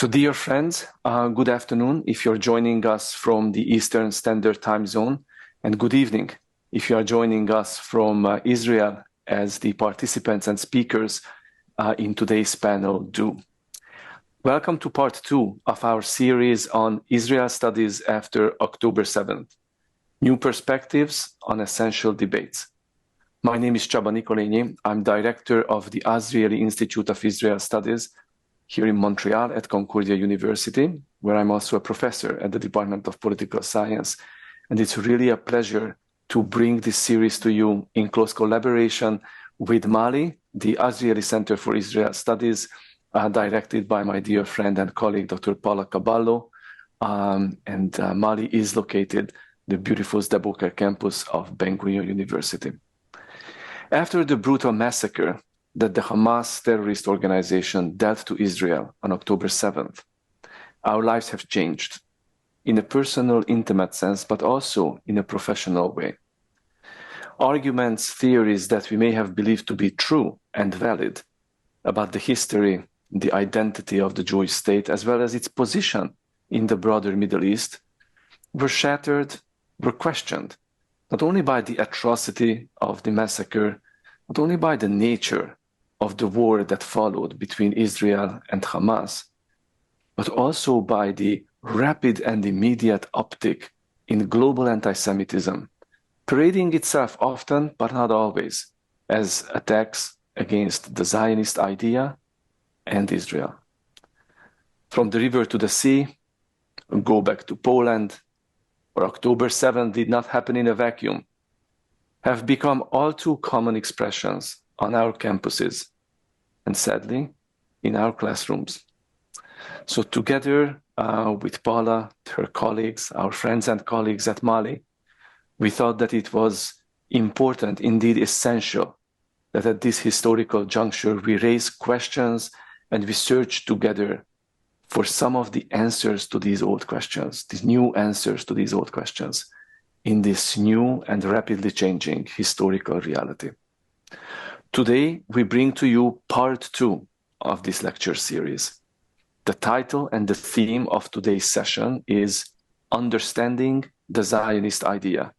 So dear friends, good afternoon if you're joining us from the Eastern Standard Time Zone, and good evening if you are joining us from Israel, as the participants and speakers in today's panel do. Welcome to part 2 of our series on Israel studies after October 7th, New Perspectives on Essential Debates. My name is Csaba Nikolényi. I'm director of the Azrieli Institute of Israel Studies here in Montreal at Concordia University, where I'm also a professor at the Department of Political Science. And it's really a pleasure to bring this series to you in close collaboration with Mali, the Azrieli Center for Israel Studies, directed by my dear friend and colleague, Dr. Paula Caballo. Mali is located the beautiful Zdebuker campus of Ben-Gurion University. After the brutal massacre that the Hamas terrorist organization dealt to Israel on October 7th, our lives have changed in a personal, intimate sense, but also in a professional way. Arguments, theories that we may have believed to be true and valid about the history, the identity of the Jewish state, as well as its position in the broader Middle East, were shattered, were questioned, not only by the atrocity of the massacre, not only by the nature of the war that followed between Israel and Hamas, but also by the rapid and immediate uptick in global anti-Semitism, parading itself often, but not always, as attacks against the Zionist idea and Israel. From the river to the sea, go back to Poland, or October 7th did not happen in a vacuum, have become all too common expressions on our campuses, and sadly, in our classrooms. So together with Paula, her colleagues, our friends and colleagues at Mali, we thought that it was important, indeed essential, that at this historical juncture we raise questions and we search together for some of the answers to these old questions, these new answers to these old questions, in this new and rapidly changing historical reality. Today, we bring to you part 2 of this lecture series. The title and the theme of today's session is Understanding the Zionist Idea,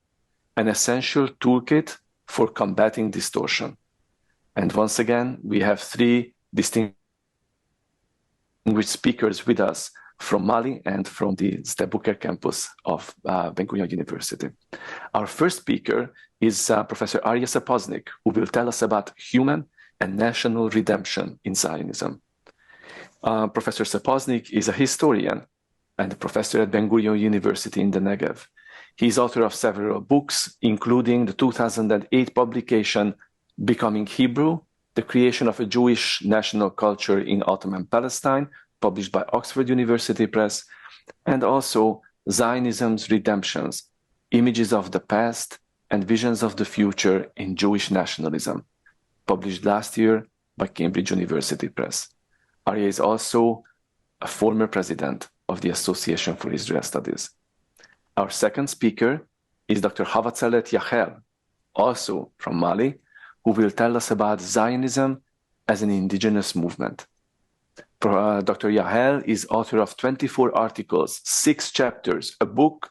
an essential toolkit for combating distortion. And once again, we have 3 distinguished speakers with us from Mali and from the Zdebuker campus of Ben-Gurion University. Our first speaker is Professor Arieh Saposnik, who will tell us about human and national redemption in Zionism. Professor Saposnik is a historian and a professor at Ben-Gurion University in the Negev. He is author of several books, including the 2008 publication, Becoming Hebrew, The Creation of a Jewish National Culture in Ottoman Palestine, published by Oxford University Press, and also Zionism's Redemptions, Images of the Past and Visions of the Future in Jewish Nationalism, published last year by Cambridge University Press. Arieh is also a former president of the Association for Israel Studies. Our second speaker is Dr. Havazelet Yahel, also from Mali, who will tell us about Zionism as an indigenous movement. Dr. Yahel is author of 24 articles, 6 chapters, a book,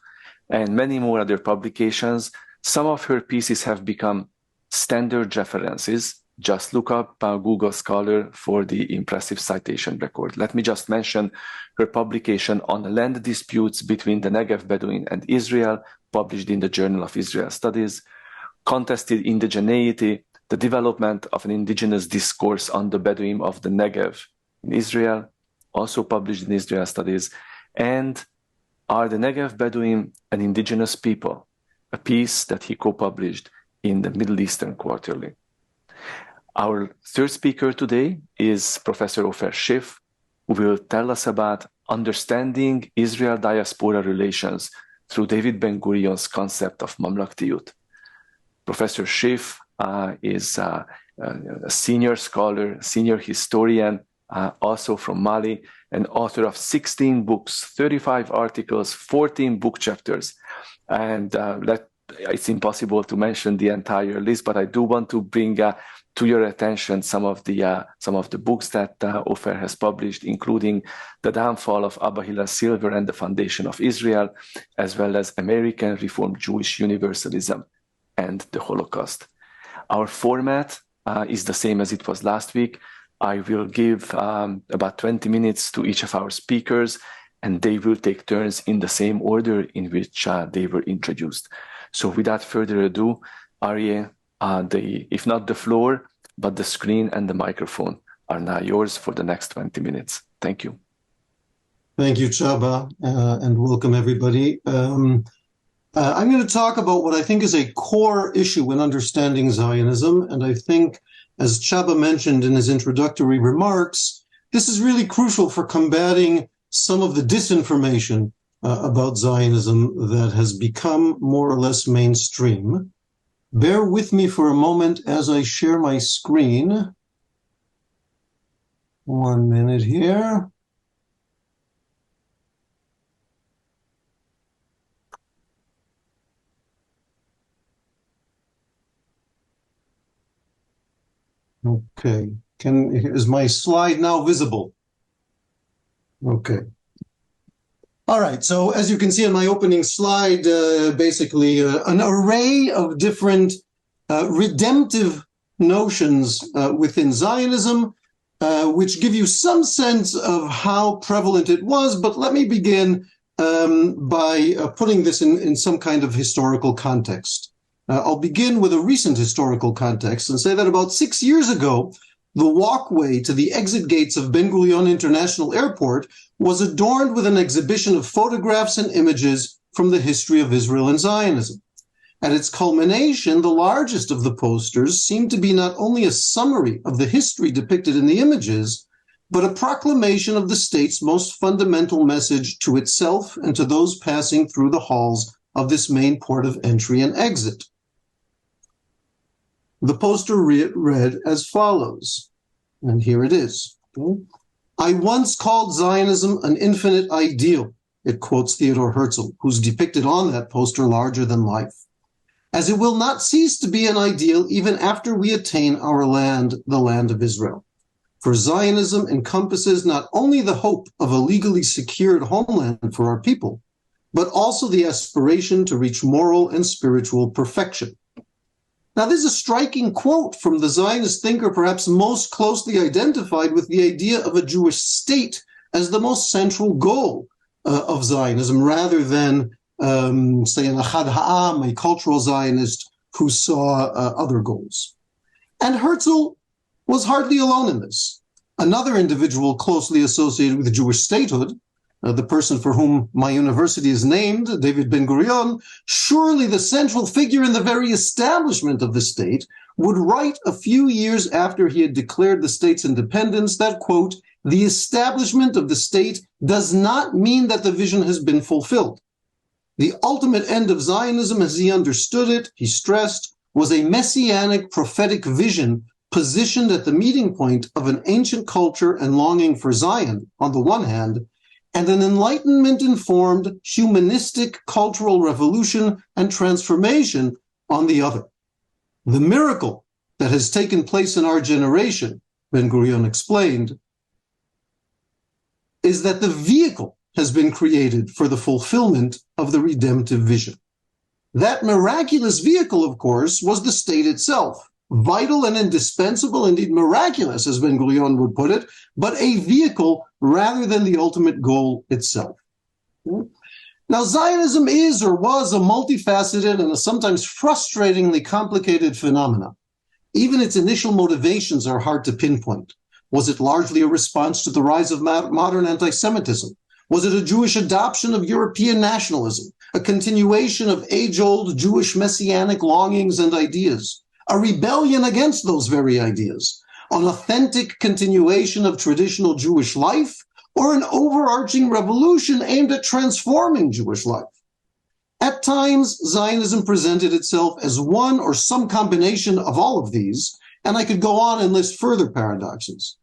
and many more other publications. Some of her pieces have become standard references. Just look up Google Scholar for the impressive citation record. Let me just mention her publication on land disputes between the Negev Bedouin and Israel, published in the Journal of Israel Studies, Contested Indigeneity, the development of an indigenous discourse on the Bedouin of the Negev in Israel, also published in Israel Studies, and Are the Negev Bedouin an Indigenous People? A piece that he co-published in the Middle Eastern Quarterly. Our third speaker today is Professor Ofer Shiff, who will tell us about understanding Israel-Diaspora relations through David Ben-Gurion's concept of mamlakhtiyut. Professor Shiff is a senior scholar, senior historian, also from Mali, and author of 16 books, 35 articles, 14 book chapters. And it's impossible to mention the entire list, but I do want to bring to your attention some of the books that Ofer has published, including The Downfall of Abba Hillel Silver and the Foundation of Israel, as well as American Reformed Jewish Universalism and the Holocaust. Our format is the same as it was last week. I will give about 20 minutes to each of our speakers, and they will take turns in the same order in which they were introduced. So without further ado, Arieh, if not the floor, but the screen and the microphone are now yours for the next 20 minutes. Thank you. Thank you, Csaba, and welcome everybody. I'm going to talk about what I think is a core issue in understanding Zionism, and I think, as Csaba mentioned in his introductory remarks, this is really crucial for combating some of the disinformation about Zionism that has become more or less mainstream. Bear with me for a moment as I share my screen. 1 minute here. Okay. Is my slide now visible? Okay. All right, so as you can see on my opening slide, basically an array of different redemptive notions within Zionism, which give you some sense of how prevalent it was. But let me begin by putting this in some kind of historical context. I'll begin with a recent historical context and say that about 6 years ago, the walkway to the exit gates of Ben-Gurion International Airport was adorned with an exhibition of photographs and images from the history of Israel and Zionism. At its culmination, the largest of the posters seemed to be not only a summary of the history depicted in the images, but a proclamation of the state's most fundamental message to itself and to those passing through the halls of this main port of entry and exit. The poster read as follows, and here it is. I once called Zionism an infinite ideal, it quotes Theodor Herzl, who's depicted on that poster larger than life, as it will not cease to be an ideal even after we attain our land, the land of Israel. For Zionism encompasses not only the hope of a legally secured homeland for our people, but also the aspiration to reach moral and spiritual perfection. Now, this is a striking quote from the Zionist thinker perhaps most closely identified with the idea of a Jewish state as the most central goal of Zionism, rather than, say, an Achad Ha'am, a cultural Zionist who saw other goals. And Herzl was hardly alone in this. Another individual closely associated with Jewish statehood, the person for whom my university is named, David Ben-Gurion, surely the central figure in the very establishment of the state, would write a few years after he had declared the state's independence that, quote, the establishment of the state does not mean that the vision has been fulfilled. The ultimate end of Zionism, as he understood it, he stressed, was a messianic prophetic vision positioned at the meeting point of an ancient culture and longing for Zion, on the one hand, and an enlightenment-informed humanistic cultural revolution and transformation on the other. The miracle that has taken place in our generation, Ben-Gurion explained, is that the vehicle has been created for the fulfillment of the redemptive vision. That miraculous vehicle, of course, was the state itself, vital and indispensable, indeed miraculous, as Ben-Gurion would put it, but a vehicle rather than the ultimate goal itself. Now, Zionism is or was a multifaceted and a sometimes frustratingly complicated phenomenon. Even its initial motivations are hard to pinpoint. Was it largely a response to the rise of modern anti-Semitism? Was it a Jewish adoption of European nationalism, a continuation of age-old Jewish messianic longings and ideas, a rebellion against those very ideas, an authentic continuation of traditional Jewish life, or an overarching revolution aimed at transforming Jewish life? At times, Zionism presented itself as one or some combination of all of these, and I could go on and list further paradoxes.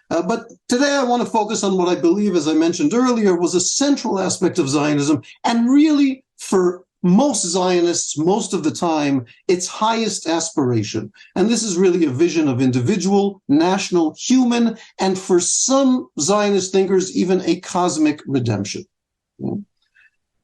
But today I want to focus on what I believe, as I mentioned earlier, was a central aspect of Zionism, and really for most Zionists, most of the time, its highest aspiration. And this is really a vision of individual, national, human, and for some Zionist thinkers, even a cosmic redemption.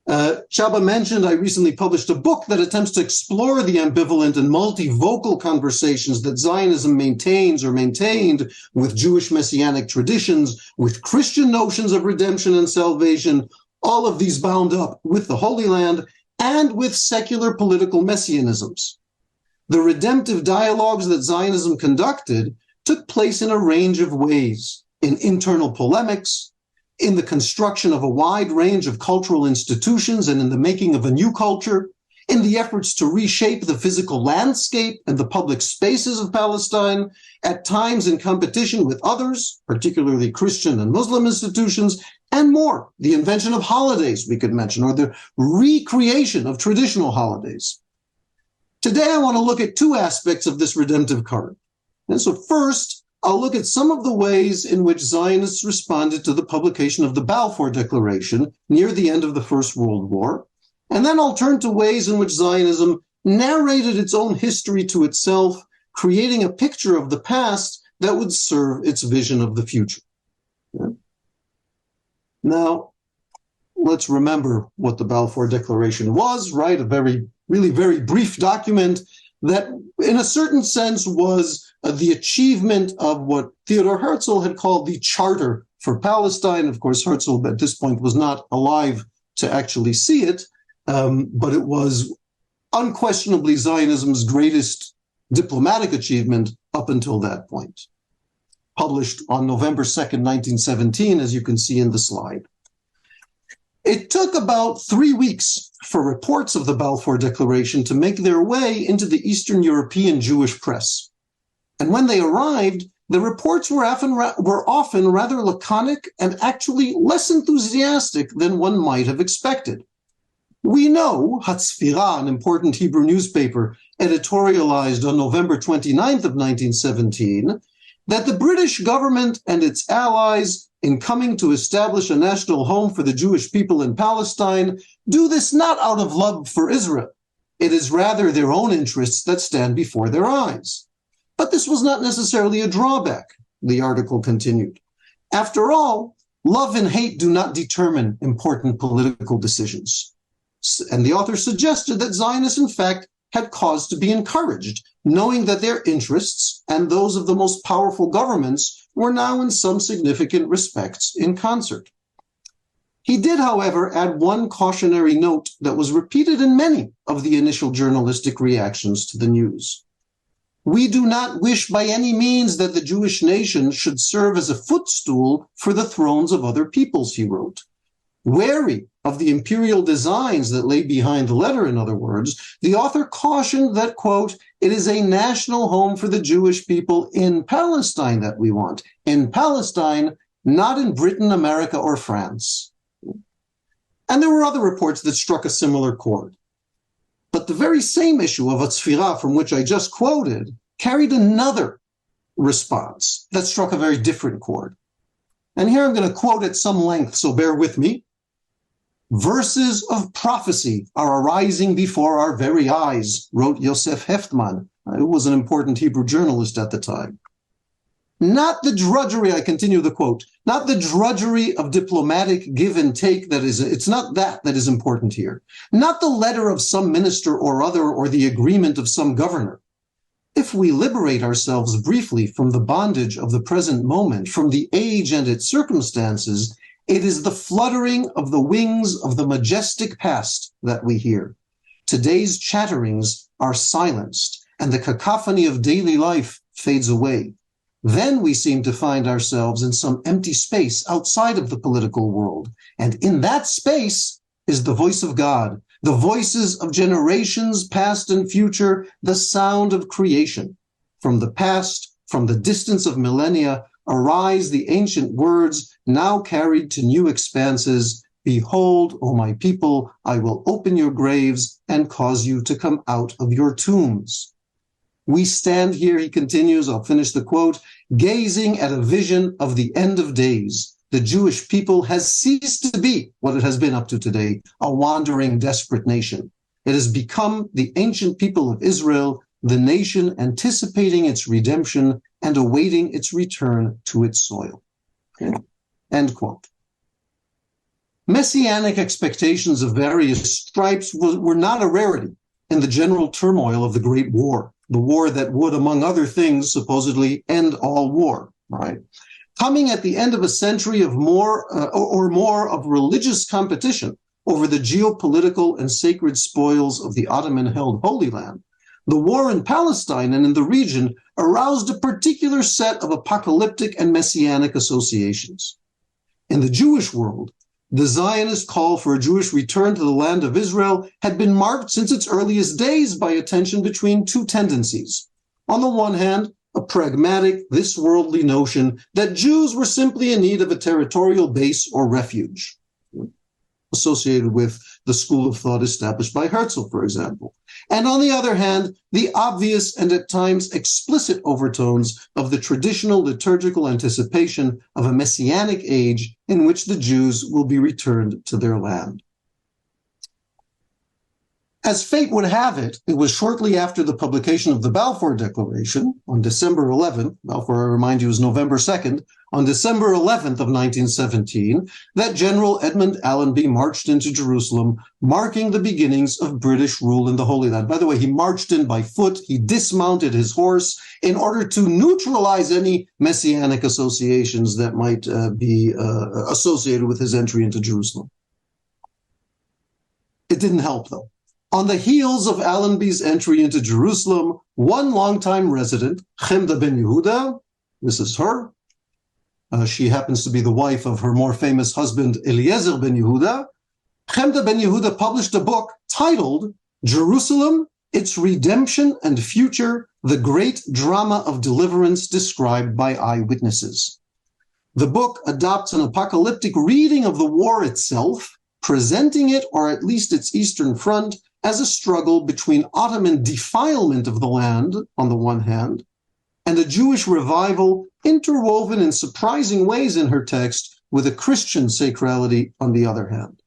Chaba mentioned I recently published a book that attempts to explore the ambivalent and multivocal conversations that Zionism maintains or maintained with Jewish messianic traditions, with Christian notions of redemption and salvation, all of these bound up with the Holy Land and with secular political messianisms. The redemptive dialogues that Zionism conducted took place in a range of ways, in internal polemics, in the construction of a wide range of cultural institutions and in the making of a new culture, in the efforts to reshape the physical landscape and the public spaces of Palestine, at times in competition with others, particularly Christian and Muslim institutions, and more, the invention of holidays we could mention, or the recreation of traditional holidays. Today I want to look at two aspects of this redemptive current. And so first, I'll look at some of the ways in which Zionists responded to the publication of the Balfour Declaration near the end of the First World War. And then I'll turn to ways in which Zionism narrated its own history to itself, creating a picture of the past that would serve its vision of the future. Yeah. Now, let's remember what the Balfour Declaration was, right? Really very brief document that in a certain sense was the achievement of what Theodor Herzl had called the Charter for Palestine. Of course, Herzl at this point was not alive to actually see it, but it was unquestionably Zionism's greatest diplomatic achievement up until that point. Published on November 2nd, 1917, as you can see in the slide. It took about 3 weeks for reports of the Balfour Declaration to make their way into the Eastern European Jewish press. And when they arrived, the reports were often rather laconic and actually less enthusiastic than one might have expected. We know Hatzfira, an important Hebrew newspaper, editorialized on November 29th of 1917, that the British government and its allies, in coming to establish a national home for the Jewish people in Palestine, do this not out of love for Israel. It is rather their own interests that stand before their eyes. But this was not necessarily a drawback, the article continued. After all, love and hate do not determine important political decisions. And the author suggested that Zionists, in fact, had cause to be encouraged, knowing that their interests and those of the most powerful governments were now in some significant respects in concert. He did, however, add one cautionary note that was repeated in many of the initial journalistic reactions to the news. We do not wish by any means that the Jewish nation should serve as a footstool for the thrones of other peoples, he wrote. Wary of the imperial designs that lay behind the letter, in other words, the author cautioned that, quote, it is a national home for the Jewish people in Palestine that we want. In Palestine, not in Britain, America, or France. And there were other reports that struck a similar chord. But the very same issue of Hatzfira, from which I just quoted, carried another response that struck a very different chord. And here I'm going to quote at some length, so bear with me. Verses of prophecy are arising before our very eyes, wrote Yosef Heftman, who was an important Hebrew journalist at the time. Not the drudgery, I continue the quote, not the drudgery of diplomatic give and take it's not that is important here. Not the letter of some minister or other or the agreement of some governor. If we liberate ourselves briefly from the bondage of the present moment, from the age and its circumstances, it is the fluttering of the wings of the majestic past that we hear. Today's chatterings are silenced, and the cacophony of daily life fades away. Then we seem to find ourselves in some empty space outside of the political world. And in that space is the voice of God, the voices of generations past and future, the sound of creation. From the past, from the distance of millennia, arise the ancient words, now carried to new expanses. Behold, O my people, I will open your graves and cause you to come out of your tombs. We stand here, he continues, I'll finish the quote, gazing at a vision of the end of days. The Jewish people has ceased to be what it has been up to today, a wandering, desperate nation. it has become the ancient people of Israel, the nation anticipating its redemption and awaiting its return to its soil. Okay? End quote. Messianic expectations of various stripes were not a rarity in the general turmoil of the Great War, the war that would, among other things, supposedly end all war, right? Coming at the end of a century of more of religious competition over the geopolitical and sacred spoils of the Ottoman-held Holy Land, the war in Palestine and in the region aroused a particular set of apocalyptic and messianic associations. In the Jewish world, the Zionist call for a Jewish return to the land of Israel had been marked since its earliest days by a tension between two tendencies. On the one hand, a pragmatic, this-worldly notion that Jews were simply in need of a territorial base or refuge, associated with the school of thought established by Herzl, for example. And on the other hand, the obvious and at times explicit overtones of the traditional liturgical anticipation of a messianic age in which the Jews will be returned to their land. As fate would have it, it was shortly after the publication of the Balfour Declaration on December 11th, Balfour, I remind you, is November 2nd, on December 11th of 1917, that General Edmund Allenby marched into Jerusalem, marking the beginnings of British rule in the Holy Land. By the way, he marched in by foot, he dismounted his horse in order to neutralize any messianic associations that might be associated with his entry into Jerusalem. It didn't help, though. On the heels of Allenby's entry into Jerusalem, one longtime resident, Chemda Ben Yehuda, this is her. She happens to be the wife of her more famous husband, Eliezer Ben Yehuda. Chemda Ben Yehuda published a book titled Jerusalem, Its Redemption and Future, the Great Drama of Deliverance Described by Eyewitnesses. The book adopts an apocalyptic reading of the war itself, presenting it, or at least its eastern front, as a struggle between Ottoman defilement of the land, on the one hand, and a Jewish revival interwoven in surprising ways in her text with a Christian sacrality on the other hand.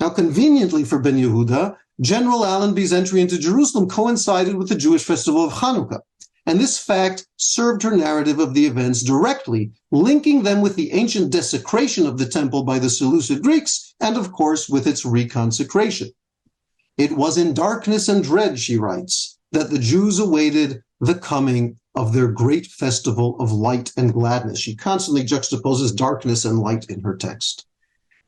Now, conveniently for Ben Yehuda, General Allenby's entry into Jerusalem coincided with the Jewish festival of Hanukkah, and this fact served her narrative of the events directly, linking them with the ancient desecration of the temple by the Seleucid Greeks, and of course with its reconsecration. It was in darkness and dread, she writes, that the Jews awaited the coming of their great festival of light and gladness. She constantly juxtaposes darkness and light in her text.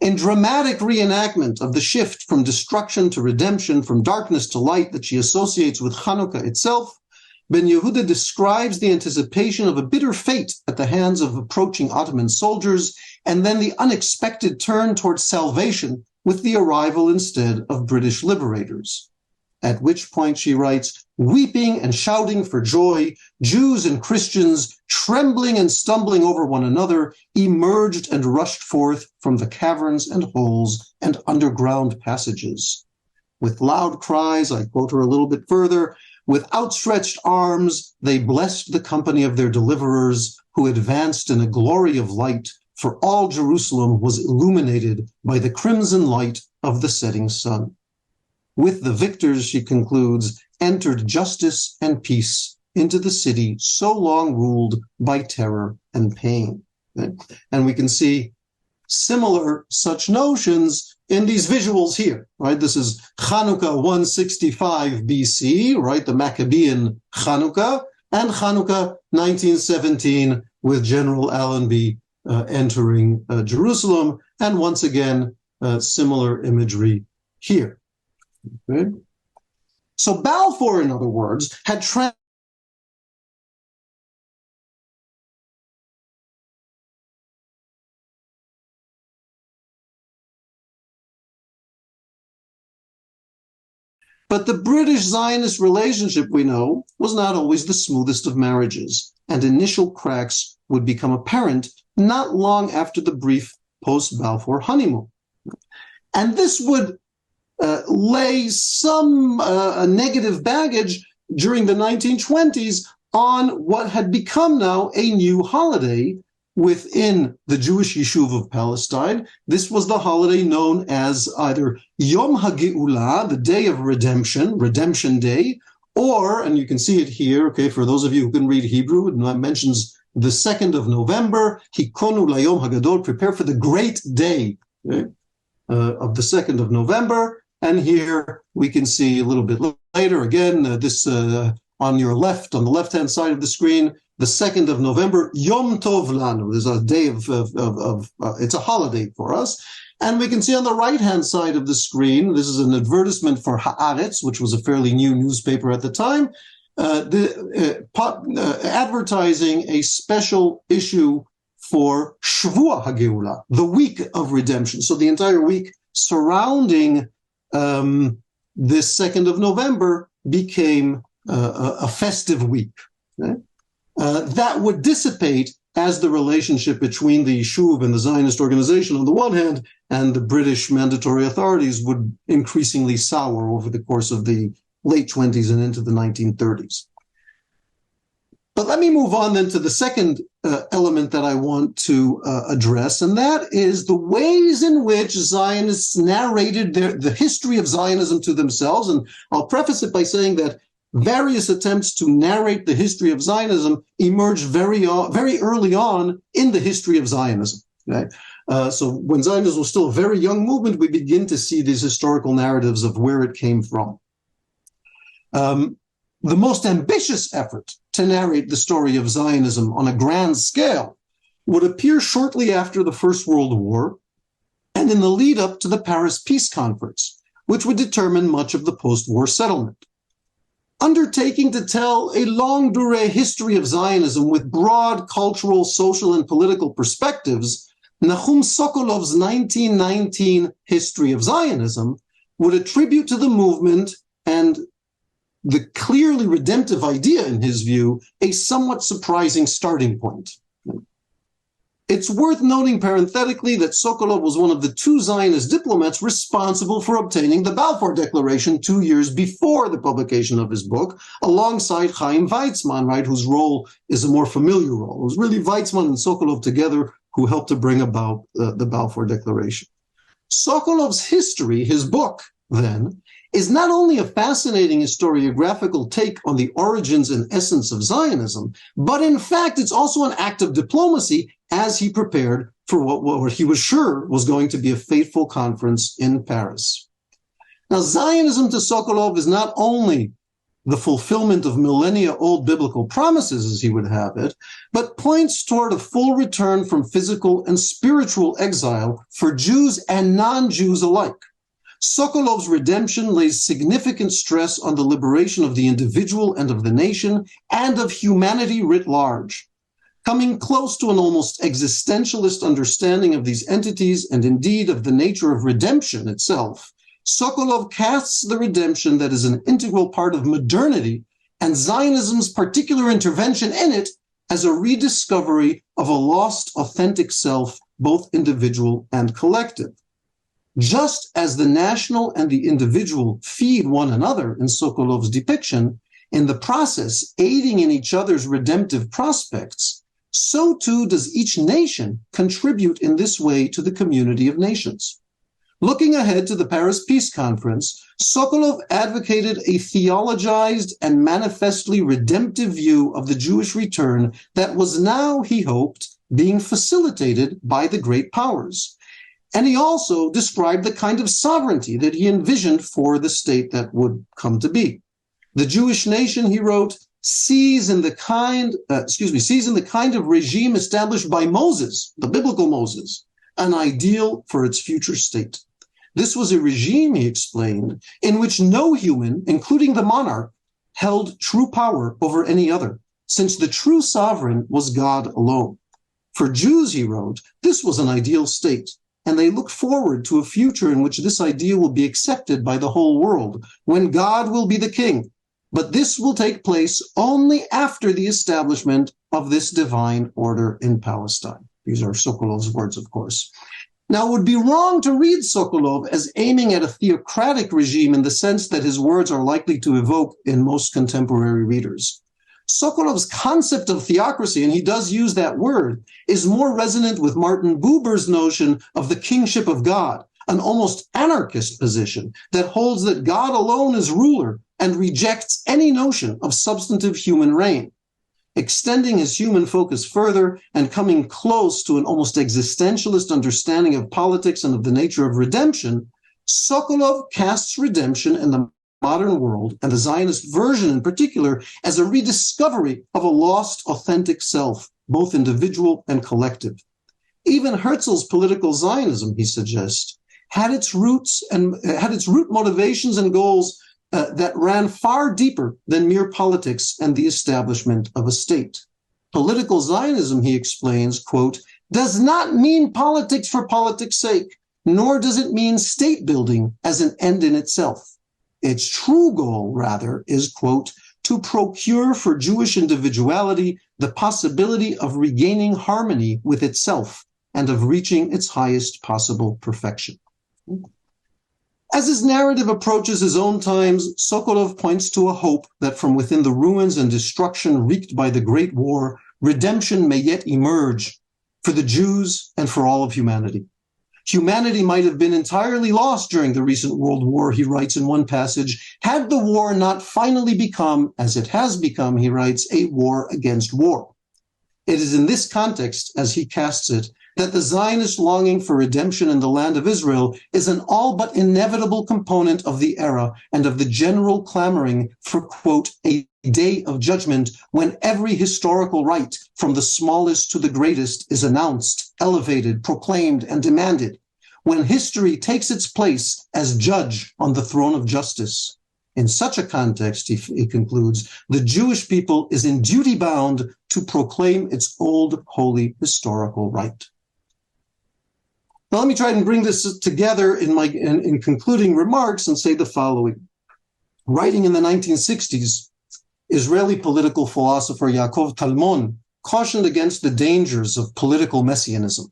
In dramatic reenactment of the shift from destruction to redemption, from darkness to light that she associates with Hanukkah itself, Ben Yehuda describes the anticipation of a bitter fate at the hands of approaching Ottoman soldiers, and then the unexpected turn towards salvation with the arrival instead of British liberators. At which point, she writes, weeping and shouting for joy, Jews and Christians, trembling and stumbling over one another, emerged and rushed forth from the caverns and holes and underground passages. With loud cries, I quote her a little bit further, with outstretched arms, they blessed the company of their deliverers, who advanced in a glory of light, for all Jerusalem was illuminated by the crimson light of the setting sun. With the victors, she concludes, entered justice and peace into the city so long ruled by terror and pain. And we can see similar such notions in these visuals here, right? This is Hanukkah 165 BC, right? The Maccabean Hanukkah, and Hanukkah 1917 with General Allenby entering Jerusalem, and once again, similar imagery here. Okay? So Balfour, in other words, had But the British-Zionist relationship, we know, was not always the smoothest of marriages, and initial cracks would become apparent not long after the brief post-Balfour honeymoon. And this would lay some negative baggage during the 1920s on what had become now a new holiday, within the Jewish Yishuv of Palestine. This was the holiday known as either Yom HaGeulah, the Day of Redemption, Redemption Day, or, and you can see it here, okay, for those of you who can read Hebrew, it mentions the 2nd of November, Hikonu Layom HaGadol, prepare for the great day, okay, of the 2nd of November. And here we can see a little bit later, again, this on your left, on the left-hand side of the screen, the 2nd of November, Yom Tov Lanu. There's a day it's a holiday for us. And we can see on the right-hand side of the screen, this is an advertisement for Haaretz, which was a fairly new newspaper at the time, advertising a special issue for Shvua HaGeulah, the week of redemption. So the entire week surrounding this 2nd of November became a festive week. Okay? That would dissipate as the relationship between the Yishuv and the Zionist organization on the one hand and the British mandatory authorities would increasingly sour over the course of the late 20s and into the 1930s. But let me move on then to the second element that I want to address, and that is the ways in which Zionists narrated the history of Zionism to themselves. And I'll preface it by saying that various attempts to narrate the history of Zionism emerged very early on in the history of Zionism. Okay? So when Zionism was still a very young movement, we begin to see these historical narratives of where it came from. The most ambitious effort to narrate the story of Zionism on a grand scale would appear shortly after the First World War and in the lead up to the Paris Peace Conference, which would determine much of the post-war settlement. Undertaking to tell a longue durée history of Zionism with broad cultural, social, and political perspectives, Nahum Sokolov's 1919 History of Zionism would attribute to the movement and the clearly redemptive idea, in his view, a somewhat surprising starting point. It's worth noting parenthetically that Sokolov was one of the two Zionist diplomats responsible for obtaining the Balfour Declaration 2 years before the publication of his book, alongside Chaim Weizmann, right, whose role is a more familiar role. It was really Weizmann and Sokolov together who helped to bring about the Balfour Declaration. Sokolov's history, his book, then, is not only a fascinating historiographical take on the origins and essence of Zionism, but in fact, it's also an act of diplomacy as he prepared for what he was sure was going to be a fateful conference in Paris. Now, Zionism to Sokolov is not only the fulfillment of millennia-old biblical promises, as he would have it, but points toward a full return from physical and spiritual exile for Jews and non-Jews alike. Sokolov's redemption lays significant stress on the liberation of the individual and of the nation and of humanity writ large. Coming close to an almost existentialist understanding of these entities and indeed of the nature of redemption itself, Sokolov casts the redemption that is an integral part of modernity and Zionism's particular intervention in it as a rediscovery of a lost authentic self, both individual and collective. Just as the national and the individual feed one another in Sokolov's depiction, in the process aiding in each other's redemptive prospects, so too does each nation contribute in this way to the community of nations. Looking ahead to the Paris Peace Conference, Sokolov advocated a theologized and manifestly redemptive view of the Jewish return that was now, he hoped, being facilitated by the great powers. And he also described the kind of sovereignty that he envisioned for the state that would come to be. The Jewish nation, he wrote, sees in the kind of regime established by Moses, the biblical Moses, an ideal for its future state. This was a regime, he explained, in which no human, including the monarch, held true power over any other, since the true sovereign was God alone. For Jews, he wrote, this was an ideal state, and they looked forward to a future in which this idea will be accepted by the whole world, when God will be the king. But this will take place only after the establishment of this divine order in Palestine. These are Sokolov's words, of course. Now, it would be wrong to read Sokolov as aiming at a theocratic regime in the sense that his words are likely to evoke in most contemporary readers. Sokolov's concept of theocracy, and he does use that word, is more resonant with Martin Buber's notion of the kingship of God, an almost anarchist position that holds that God alone is ruler and rejects any notion of substantive human reign. Extending his human focus further and coming close to an almost existentialist understanding of politics and of the nature of redemption, Sokolov casts redemption in the modern world, and the Zionist version in particular, as a rediscovery of a lost, authentic self, both individual and collective. Even Herzl's political Zionism, he suggests, had its root motivations and goals that ran far deeper than mere politics and the establishment of a state. Political Zionism, he explains, quote, does not mean politics for politics' sake, nor does it mean state building as an end in itself. Its true goal, rather, is, quote, to procure for Jewish individuality the possibility of regaining harmony with itself and of reaching its highest possible perfection. As his narrative approaches his own times, Sokolov points to a hope that from within the ruins and destruction wreaked by the Great War, redemption may yet emerge for the Jews and for all of humanity. Humanity might have been entirely lost during the recent World War, he writes in one passage, had the war not finally become, as it has become, he writes, a war against war. It is in this context, as he casts it, that the Zionist longing for redemption in the land of Israel is an all but inevitable component of the era and of the general clamoring for, quote, a day of judgment when every historical right, from the smallest to the greatest, is announced, elevated, proclaimed, and demanded, when history takes its place as judge on the throne of justice. In such a context, he concludes, the Jewish people is in duty bound to proclaim its old, holy, historical right. Now, let me try and bring this together in concluding remarks and say the following. Writing in the 1960s, Israeli political philosopher Yaakov Talmon cautioned against the dangers of political messianism.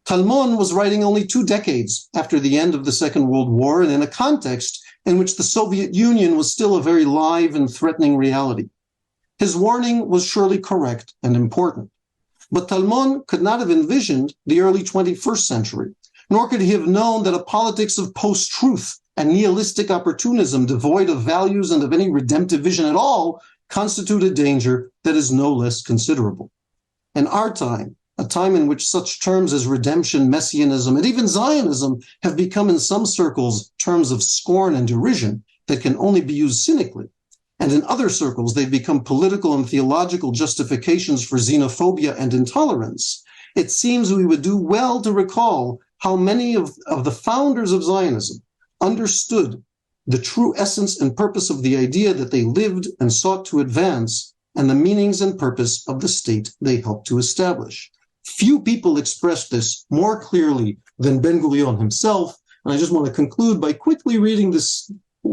Talmon was writing only 2 decades after the end of the Second World War and in a context in which the Soviet Union was still a very live and threatening reality. His warning was surely correct and important. But Talmon could not have envisioned the early 21st century, nor could he have known that a politics of post-truth and nihilistic opportunism devoid of values and of any redemptive vision at all constitute a danger that is no less considerable. In our time, a time in which such terms as redemption, messianism, and even Zionism have become in some circles terms of scorn and derision that can only be used cynically, and in other circles they've become political and theological justifications for xenophobia and intolerance, it seems we would do well to recall how many of the founders of Zionism understood the true essence and purpose of the idea that they lived and sought to advance, and the meanings and purpose of the state they helped to establish. Few people expressed this more clearly than Ben-Gurion himself, and I just want to conclude by quickly reading this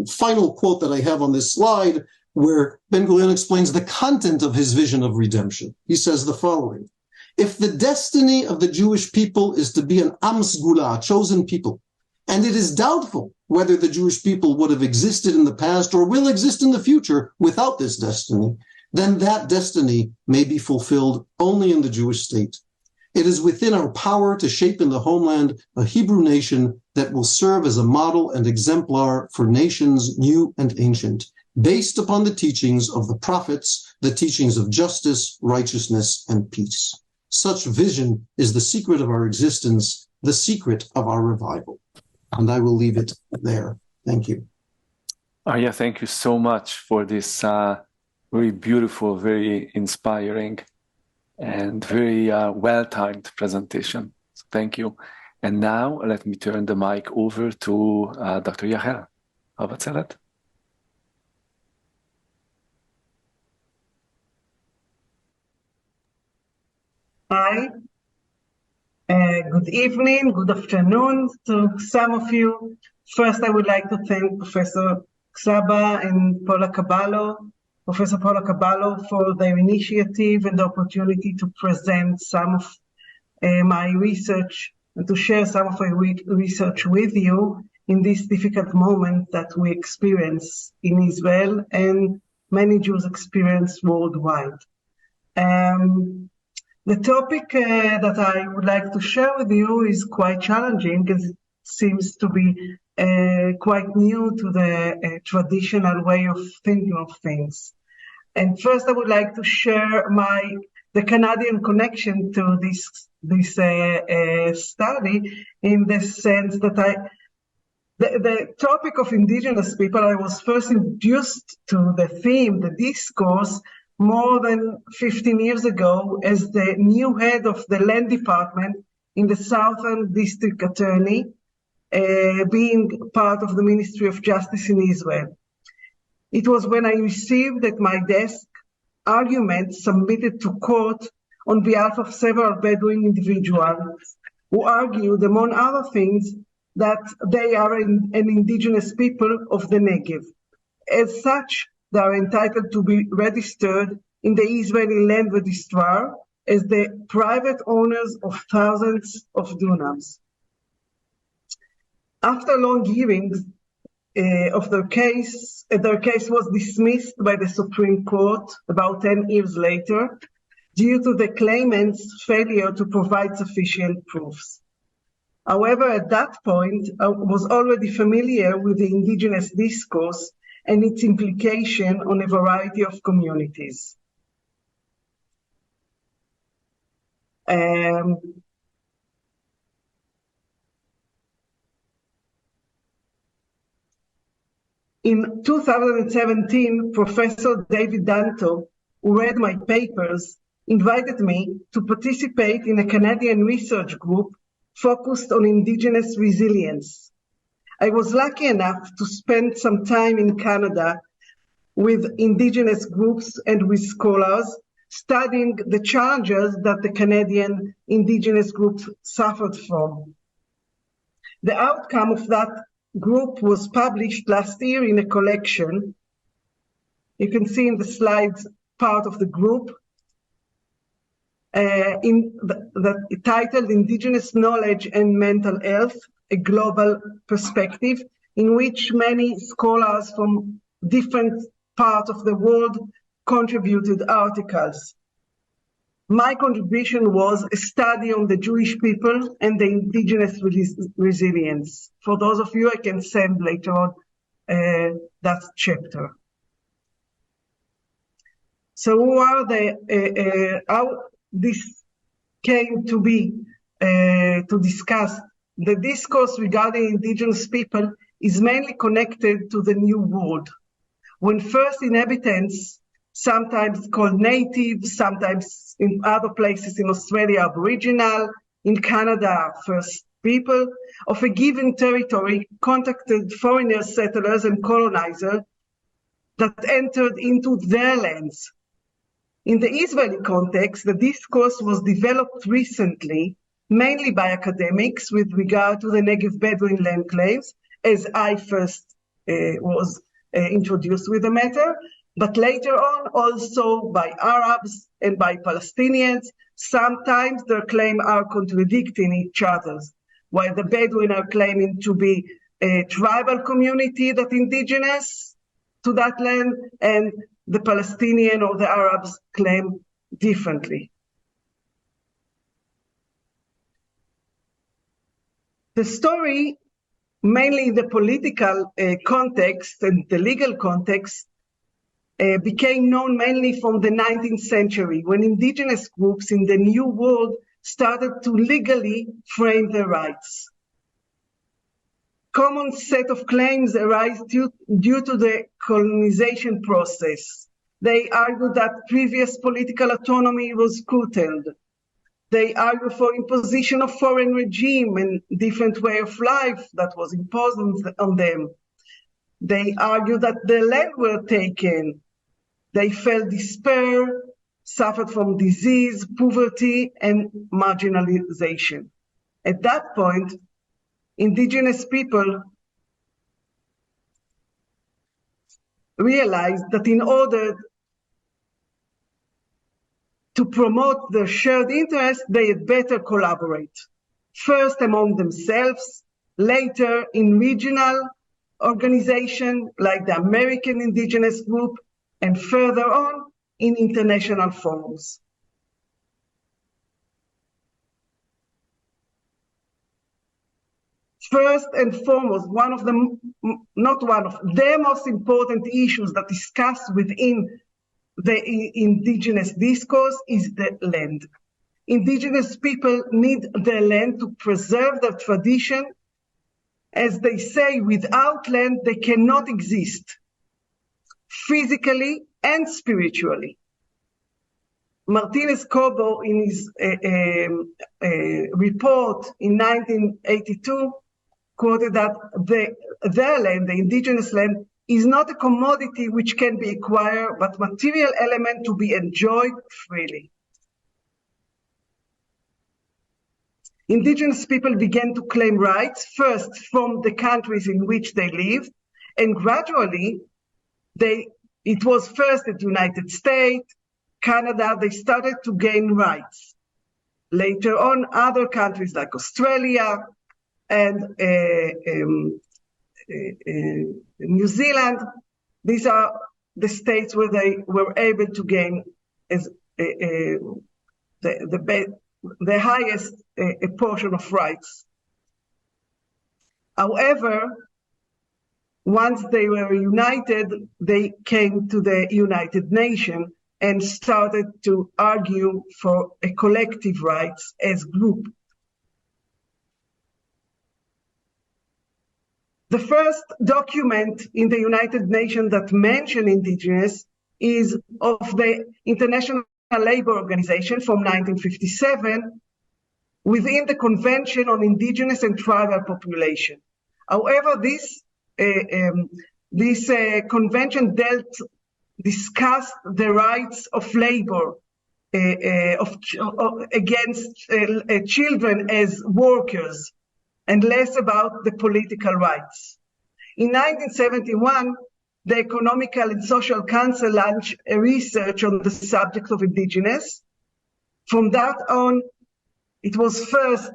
final quote that I have on this slide, where Ben-Gurion explains the content of his vision of redemption. He says the following: if the destiny of the Jewish people is to be an Am Sgula, a chosen people, and it is doubtful whether the Jewish people would have existed in the past or will exist in the future without this destiny, then that destiny may be fulfilled only in the Jewish state. It is within our power to shape in the homeland a Hebrew nation that will serve as a model and exemplar for nations new and ancient, based upon the teachings of the prophets, the teachings of justice, righteousness, and peace. Such vision is the secret of our existence, the secret of our revival. And I will leave it there. Thank you. Arieh, thank you so much for this very beautiful, very inspiring, and very well-timed presentation. So thank you. And now let me turn the mic over to Dr. Yahel. Havazelet. Hi. Good evening, good afternoon to some of you. First, I would like to thank Professor Ksaba and Professor Paula Caballo, for their initiative and the opportunity to present some of my research and to share some of my research with you in this difficult moment that we experience in Israel and many Jews experience worldwide. The topic that I would like to share with you is quite challenging, because it seems to be quite new to the traditional way of thinking of things. And first, I would like to share the Canadian connection to this study, in the sense that the topic of indigenous people, I was first introduced to the theme, the discourse, more than 15 years ago as the new head of the land department in the Southern District Attorney, being part of the Ministry of Justice in Israel. It was when I received at my desk arguments submitted to court on behalf of several Bedouin individuals who argued, among other things, that they are an indigenous people of the Negev. As such, they are entitled to be registered in the Israeli land registrar as the private owners of thousands of dunams. After long hearings of their case was dismissed by the Supreme Court about 10 years later due to the claimants' failure to provide sufficient proofs. However, at that point, I was already familiar with the indigenous discourse and its implication on a variety of communities. In 2017, Professor David Danto, who read my papers, invited me to participate in a Canadian research group focused on indigenous resilience. I was lucky enough to spend some time in Canada with indigenous groups and with scholars, studying the challenges that the Canadian indigenous groups suffered from. The outcome of that group was published last year in a collection. You can see in the slides part of the group, titled Indigenous Knowledge and Mental Health, a Global Perspective, in which many scholars from different parts of the world contributed articles. My contribution was a study on the Jewish people and the indigenous resilience. For those of you, I can send later on that chapter. So how this came to be to discuss the discourse regarding indigenous people is mainly connected to the New World, when first inhabitants, sometimes called native, sometimes in other places in Australia, Aboriginal, in Canada, First People, of a given territory contacted foreigners, settlers, and colonizers that entered into their lands. In the Israeli context, the discourse was developed recently, mainly by academics, with regard to the Negev Bedouin land claims, as I first was introduced with the matter, but later on also by Arabs and by Palestinians. Sometimes their claims are contradicting each other, while the Bedouin are claiming to be a tribal community that indigenous to that land, and the Palestinian or the Arabs claim differently. The story, mainly in the political context and the legal context, became known mainly from the 19th century, when indigenous groups in the New World started to legally frame their rights. Common set of claims arise due to the colonization process. They argue that previous political autonomy was curtailed. They argue for imposition of foreign regime and different way of life that was imposed on them. They argue that their land were taken. They felt despair, suffered from disease, poverty, and marginalization. At that point, indigenous people realized that in order to promote their shared interests, they had better collaborate. First among themselves, later in regional organizations like the American Indigenous Group, and further on in international forums. First and foremost, the most important issues that discussed within the indigenous discourse is the land. Indigenous people need their land to preserve their tradition. As they say, without land, they cannot exist, physically and spiritually. Martinez Cobo, in his report in 1982, quoted that their land, the indigenous land, is not a commodity which can be acquired, but material element to be enjoyed freely. Indigenous people began to claim rights, first from the countries in which they lived, and gradually, it was first at the United States, Canada, they started to gain rights. Later on, other countries like Australia and New Zealand, these are the states where they were able to gain as the highest portion of rights. However, once they were united, they came to the United Nations and started to argue for a collective rights as group. The first document in the United Nations that mentioned indigenous is of the International Labour Organization from 1957 within the Convention on Indigenous and Tribal Population. However, this convention discussed the rights of labor against children as workers, and less about the political rights. In 1971, the Economical and Social Council launched a research on the subject of indigenous. From that on, it was first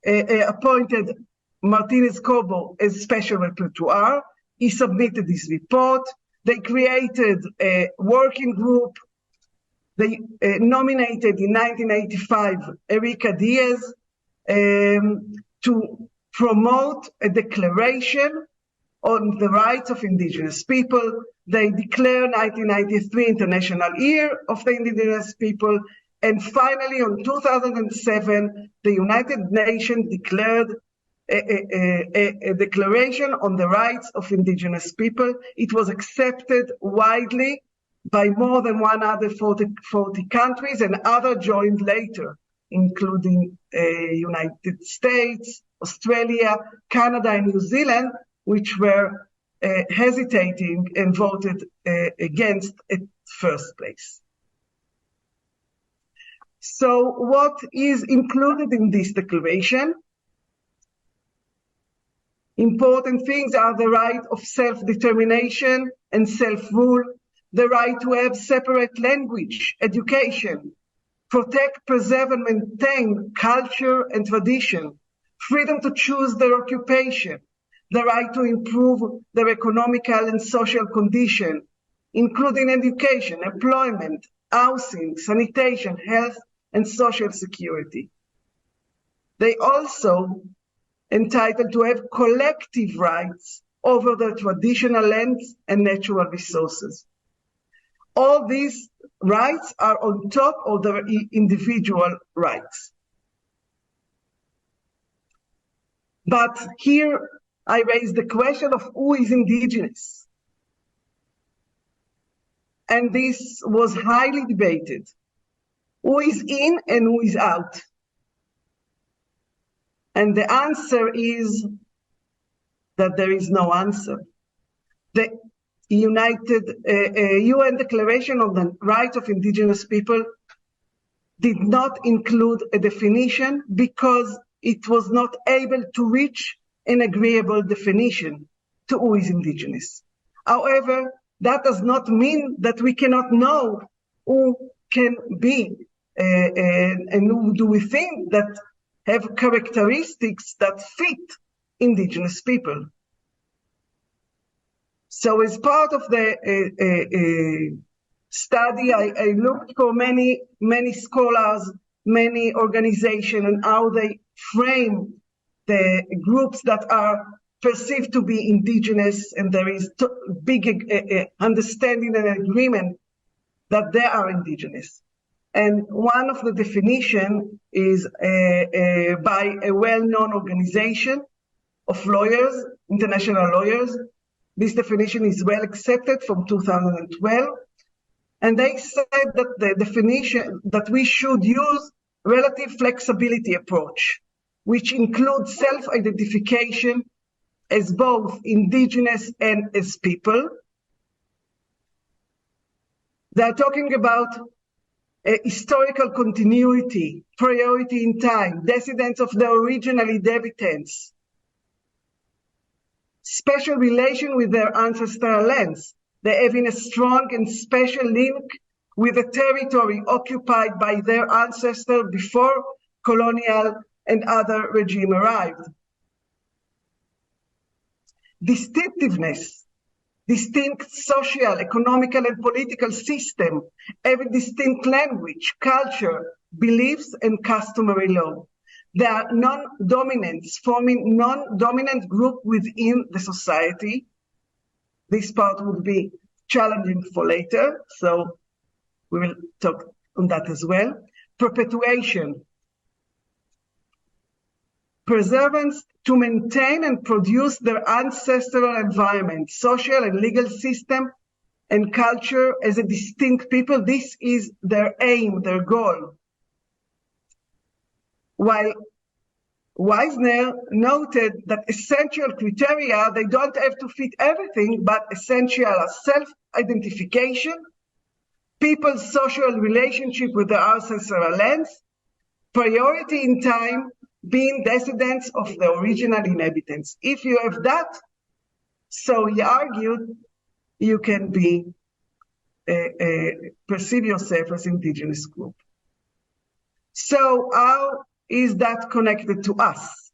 appointed Martinez Cobo as special rapporteur. He submitted his report. They created a working group. They nominated in 1985 Erika Diaz to promote a declaration on the rights of indigenous people. They declared 1993 International Year of the Indigenous People. And finally, in 2007, the United Nations declared a declaration on the rights of indigenous people. It was accepted widely by more than 140 countries, and others joined later, including United States, Australia, Canada, and New Zealand, which were hesitating and voted against at first place. So what is included in this declaration? Important things are the right of self-determination and self-rule, the right to have separate language, education, protect, preserve, and maintain culture and tradition, freedom to choose their occupation, the right to improve their economical and social condition, including education, employment, housing, sanitation, health, and social security. They also entitled to have collective rights over their traditional lands and natural resources. All these rights are on top of their individual rights. But here I raise the question of who is indigenous. And this was highly debated. Who is in and who is out? And the answer is that there is no answer. The UN Declaration on the Rights of Indigenous People did not include a definition because it was not able to reach an agreeable definition to who is indigenous. However, that does not mean that we cannot know who can be and who do we think that have characteristics that fit indigenous people. So as part of the study, I looked for many scholars, many organizations, and how they frame the groups that are perceived to be indigenous, and there is big understanding and agreement that they are indigenous. And one of the definition is by a well-known organization of lawyers, international lawyers. This definition is well accepted from 2012. And they said that the definition that we should use relative flexibility approach, which includes self-identification as both indigenous and as people. They are talking about historical continuity, priority in time, descendants of the original inhabitants, special relation with their ancestral lands. They having a strong and special link with the territory occupied by their ancestors before colonial and other regime arrived. Distinctiveness, distinct social, economical, and political system, having distinct language, culture, beliefs, and customary law. They are non-dominants, forming non-dominant group within the society. This part would be challenging for later, so we will talk on that as well. Perpetuation, preservance to maintain and produce their ancestral environment, social and legal system, and culture as a distinct people. This is their aim, their goal. While Wisner noted that essential criteria, they don't have to fit everything, but essential are self-identification, people's social relationship with their ancestral lands, priority in time, being descendants of the original inhabitants. If you have that, so he argued, you can be perceive yourself as indigenous group. So how is that connected to us?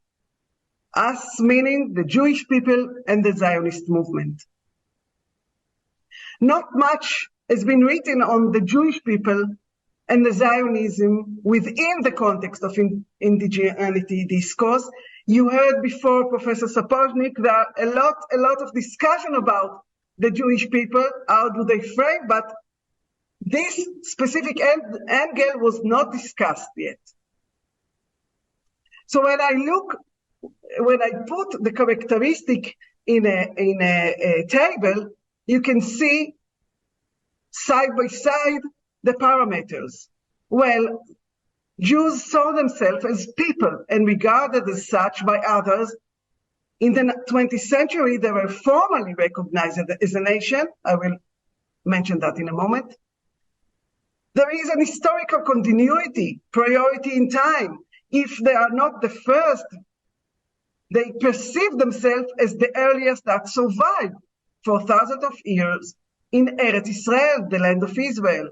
Us meaning the Jewish people and the Zionist movement. Not much has been written on the Jewish people and the Zionism within the context of indigeneity discourse. You heard before Professor Saposnik, there are a lot of discussion about the Jewish people, how do they frame, but this specific angle was not discussed yet. So when I put the characteristic in a table, you can see side by side the parameters. Well, Jews saw themselves as people and regarded as such by others. In the 20th century, they were formally recognized as a nation. I will mention that in a moment. There is an historical continuity, priority in time. If they are not the first, they perceive themselves as the earliest that survived for thousands of years in Eretz Israel, the land of Israel.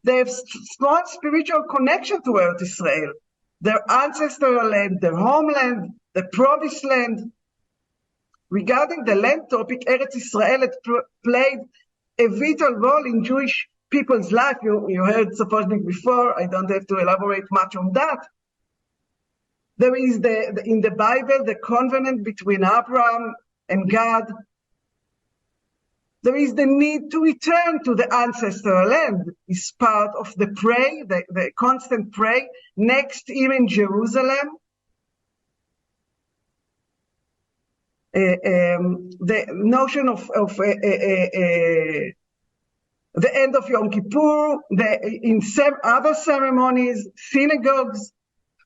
They have strong spiritual connection to Eretz Israel, their ancestral land, their homeland, the promised land. Regarding the land topic, Eretz Israel had played a vital role in Jewish people's life. You heard Saposnik before, I don't have to elaborate much on that. There is in the Bible, the covenant between Abraham and God. There is the need to return to the ancestral land. It's part of the prayer, the constant prayer. Next year in Jerusalem, the notion of the end of Yom Kippur, in other ceremonies, synagogues,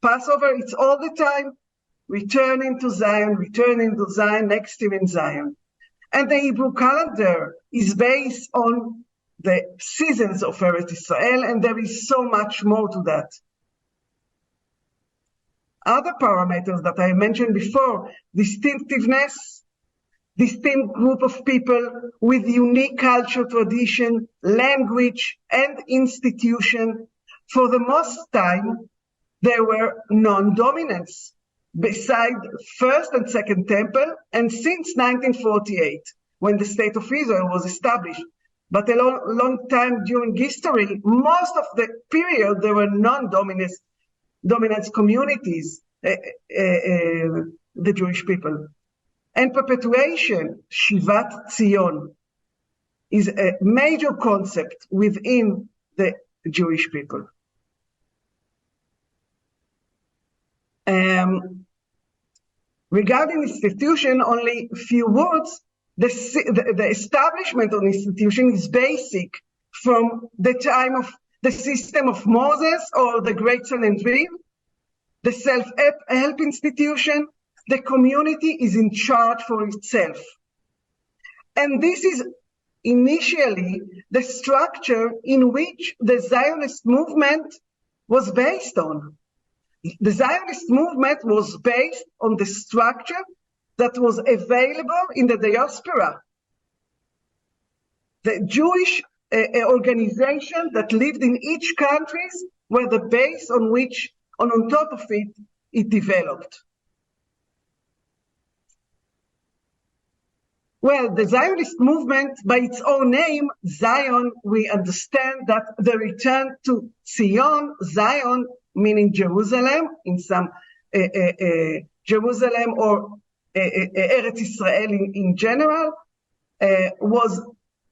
Passover, it's all the time returning to Zion, next year in Zion. And the Hebrew calendar is based on the seasons of Eretz Israel, and there is so much more to that. Other parameters that I mentioned before, distinctiveness, distinct group of people with unique culture, tradition, language, and institution. For the most time, there were non-dominants beside First and Second Temple, and since 1948. when the State of Israel was established. But a long time during history, most of the period, there were non-dominant communities, the Jewish people. And perpetuation, Shivat Zion, is a major concept within the Jewish people. Regarding institution, only a few words. The establishment of institution is basic from the time of the system of Moses or the Great Sanhedrin, the self-help institution. The community is in charge for itself. And this is initially the structure in which the Zionist movement was based on. The Zionist movement was based on the structure that was available in the diaspora. The Jewish organization that lived in each country were the base on which, on top of it, it developed. Well, the Zionist movement, by its own name, Zion, we understand that the return to Zion, meaning Jerusalem, in some Jerusalem or Eretz Israel in general, was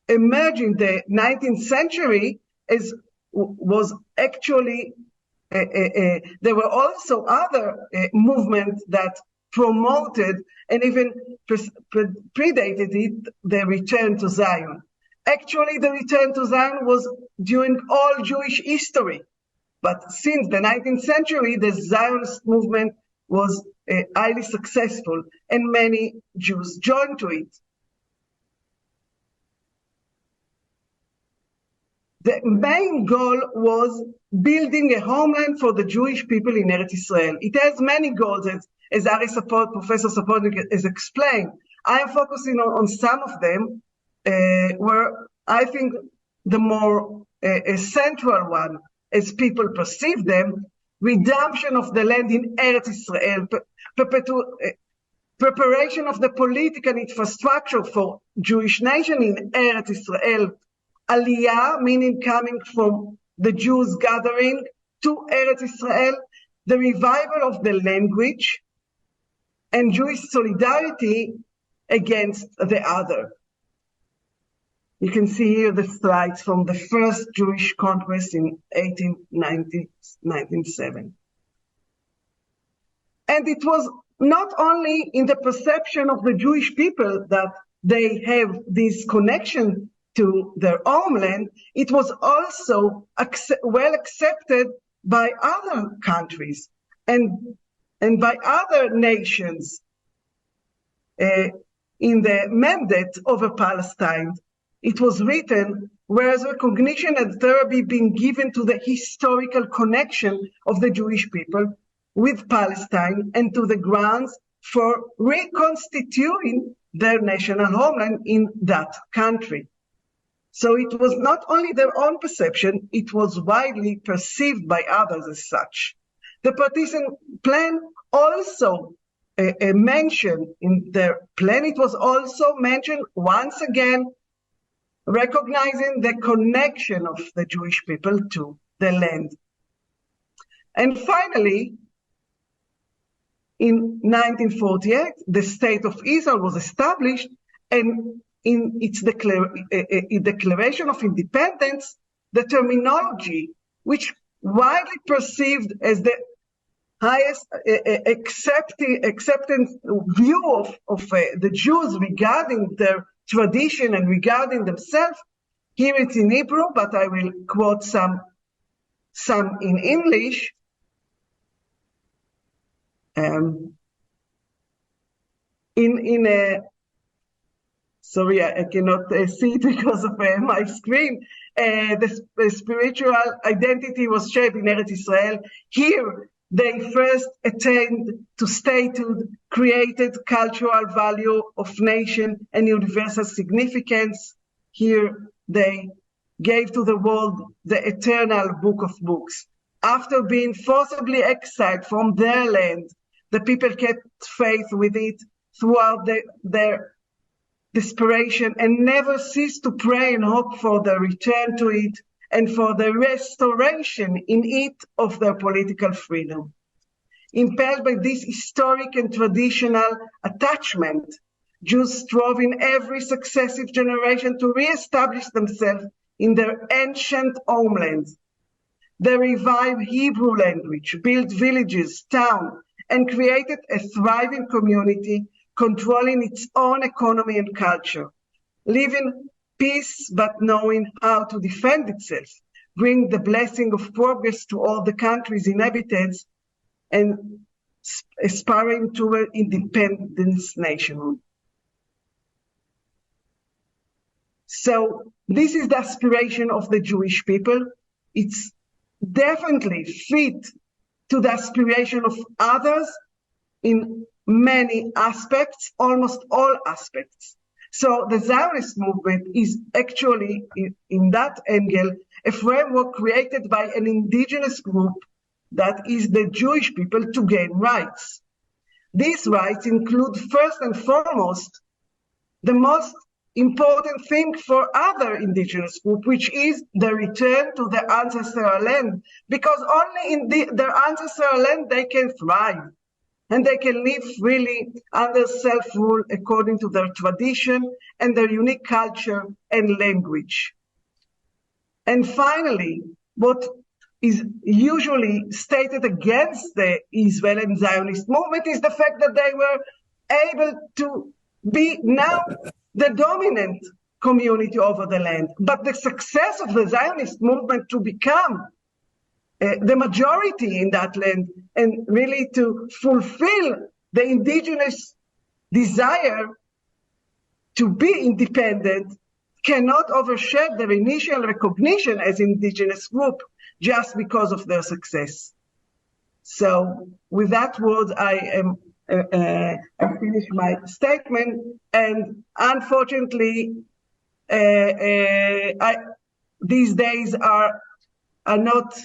emerging the 19th century as was actually, there were also other movements that promoted and even predated it, the return to Zion. Actually, the return to Zion was during all Jewish history. But since the 19th century, the Zionist movement was highly successful and many Jews joined to it. The main goal was building a homeland for the Jewish people in Eretz Israel. It has many goals, as Professor Saposnik has explained. I am focusing on some of them, where I think the more central one, as people perceive them, redemption of the land in Eretz Israel, preparation of the political infrastructure for Jewish nation in Eretz Israel, Aliyah, meaning coming from the Jews gathering to Eretz Israel, the revival of the language, and Jewish solidarity against the other. You can see here the slides from the first Jewish Congress in 1997. And it was not only in the perception of the Jewish people that they have this connection to their homeland, it was also well accepted by other countries and by other nations in the mandate over Palestine. It was written, whereas recognition and therapy being given to the historical connection of the Jewish people with Palestine and to the grounds for reconstituting their national homeland in that country. So it was not only their own perception, it was widely perceived by others as such. The partition plan also mentioned in their plan, it was also mentioned once again, recognizing the connection of the Jewish people to the land. And finally, in 1948, the State of Israel was established, and in its declaration of independence, the terminology, which widely perceived as the highest acceptance view of the Jews regarding their tradition and regarding themselves. Here it's in Hebrew, but I will quote some in English. Sorry, I cannot see it because of my screen. The spiritual identity was shaped in Eretz Israel. Here, they first attained to statehood, created cultural value of nation and universal significance. Here, they gave to the world the eternal book of books. After being forcibly exiled from their land, the people kept faith with it throughout the desperation and never cease to pray and hope for the return to it and for the restoration in it of their political freedom. Impelled by this historic and traditional attachment, Jews strove in every successive generation to re-establish themselves in their ancient homelands. They revived Hebrew language, built villages, towns, and created a thriving community controlling its own economy and culture, living peace but knowing how to defend itself, bring the blessing of progress to all the country's inhabitants, and aspiring toward independence nationhood. So this is the aspiration of the Jewish people. It's definitely fit to the aspiration of others in many aspects, almost all aspects. So the Zionist movement is actually, in that angle, a framework created by an indigenous group that is the Jewish people to gain rights. These rights include, first and foremost, the most important thing for other indigenous groups, which is the return to their ancestral land, because only in their ancestral land they can thrive and they can live freely under self-rule according to their tradition and their unique culture and language. And finally, what is usually stated against the Israel and Zionist movement is the fact that they were able to be now the dominant community over the land. But the success of the Zionist movement to become the majority in that land and really to fulfill the indigenous desire to be independent cannot overshadow their initial recognition as indigenous group just because of their success. So with that word, I finish my statement, and unfortunately, these days are not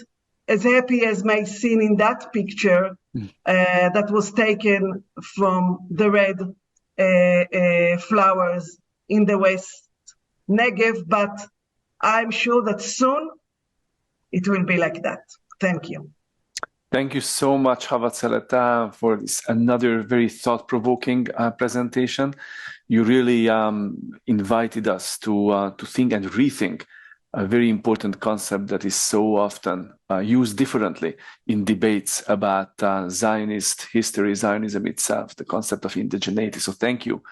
as happy as may seen in that picture that was taken from the red flowers in the West Negev, but I'm sure that soon it will be like that. Thank you. Thank you so much, Havazelet, for this another very thought-provoking presentation. You really invited us to think and rethink a very important concept that is so often used differently in debates about Zionist history, Zionism itself, the concept of indigeneity. So thank you.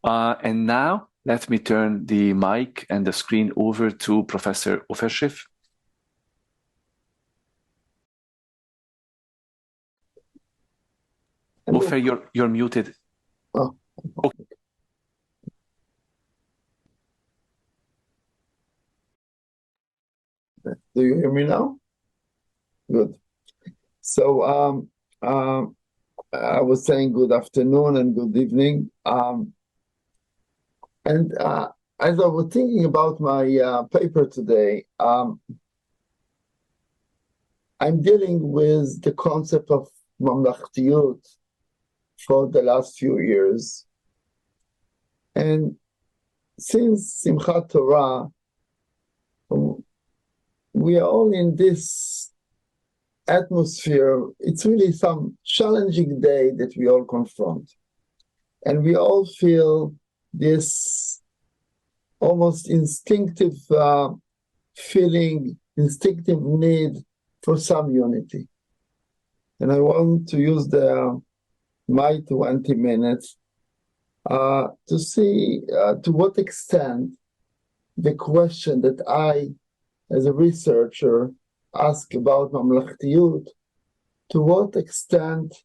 And now let me turn the mic and the screen over to Professor Ofer Shiff. Ofer, you're muted. Oh. Okay. Do you hear me now? Good. So I was saying good afternoon and good evening. And as I was thinking about my paper today, I'm dealing with the concept of mamlakhtiyut for the last few years. And since Simchat Torah, we are all in this atmosphere. It's really some challenging day that we all confront. And we all feel this almost instinctive feeling, instinctive need for some unity. And I want to use my 20 minutes to see to what extent the question that I, as a researcher, ask about mamlakhtiyut, to what extent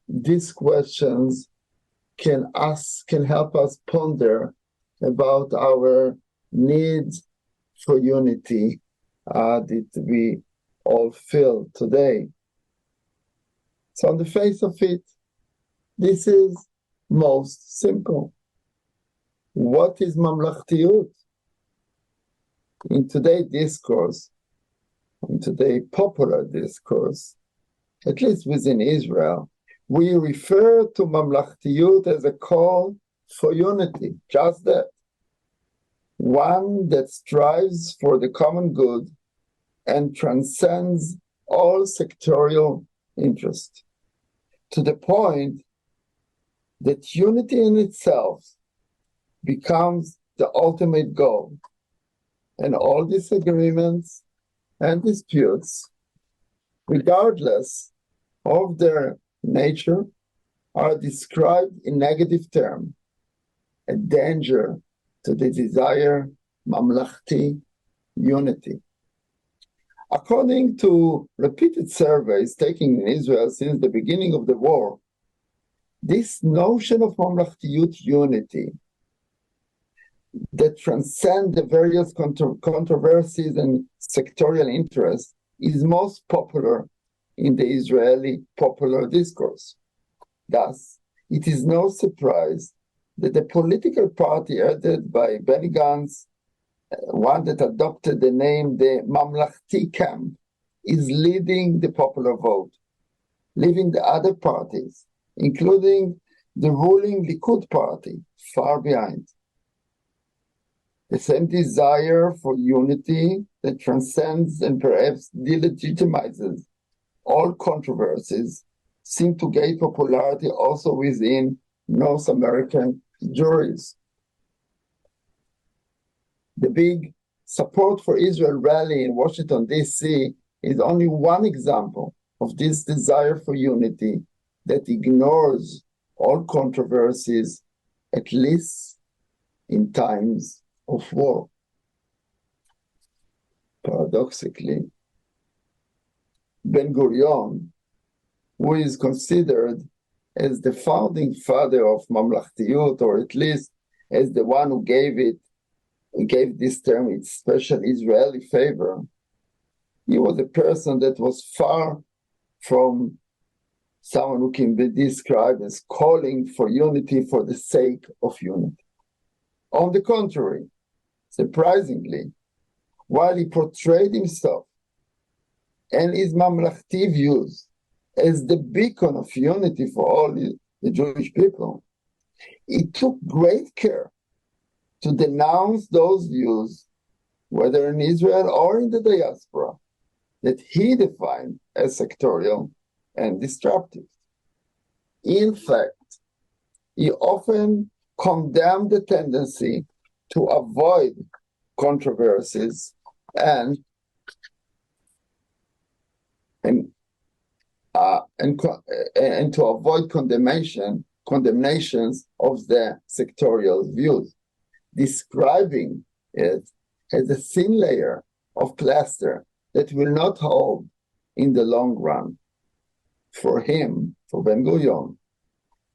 these questions can help us ponder about our needs for unity that we all feel today. So on the face of it, this is most simple. What is mamlakhtiyut? In today's discourse, in today's popular discourse, at least within Israel, we refer to mamlakhtiyut as a call for unity, just that. One that strives for the common good and transcends all sectorial interest, to the point that unity in itself becomes the ultimate goal, and all disagreements and disputes, regardless of their nature, are described in negative terms, a danger to the desire mamlakhtiyut unity. According to repeated surveys taken in Israel since the beginning of the war, this notion of mamlakhtiyut unity that transcend the various controversies and sectorial interests is most popular in the Israeli popular discourse. Thus, it is no surprise that the political party headed by Benny Gantz, one that adopted the name the Mamlakhti camp, is leading the popular vote, leaving the other parties, including the ruling Likud party, far behind. The same desire for unity that transcends and perhaps delegitimizes all controversies seem to gain popularity also within North American juries. The big support for Israel rally in Washington, D.C. is only one example of this desire for unity that ignores all controversies, at least in times of war. Paradoxically, Ben-Gurion, who is considered as the founding father of mamlakhtiyut, or at least as the one who gave this term its special Israeli favor, he was a person that was far from someone who can be described as calling for unity for the sake of unity. On the contrary, surprisingly, while he portrayed himself and his mamlakhti views as the beacon of unity for all the Jewish people, he took great care to denounce those views, whether in Israel or in the diaspora, that he defined as sectorial and disruptive. In fact, he often condemned the tendency to avoid controversies and to avoid condemnations of the sectorial views, describing it as a thin layer of plaster that will not hold in the long run. For him, for Ben-Gurion,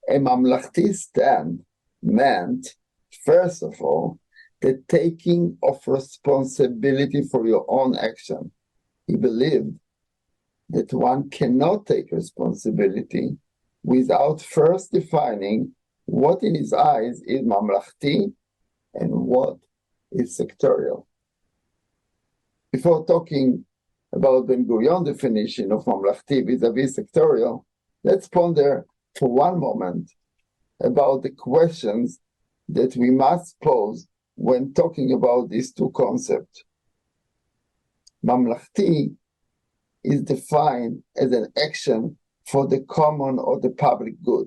a mamlakhti stand meant, first of all, the taking of responsibility for your own action. He believed that one cannot take responsibility without first defining what in his eyes is mamlakhti and what is sectorial. Before talking about Ben-Gurion's definition of mamlakhti vis-a-vis sectorial, let's ponder for one moment about the questions that we must pose when talking about these two concepts. Mamlakhti is defined as an action for the common or the public good,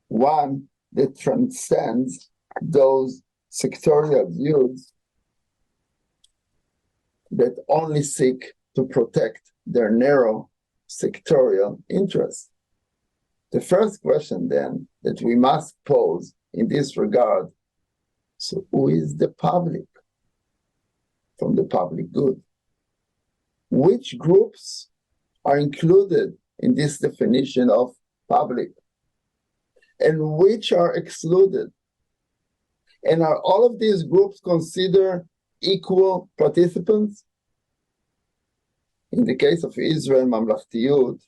one that transcends those sectorial views that only seek to protect their narrow sectorial interests. The first question then that we must pose in this regard, so who is the public from the public good? Which groups are included in this definition of public? And which are excluded? And are all of these groups considered equal participants? In the case of Israel mamlakhtiyut,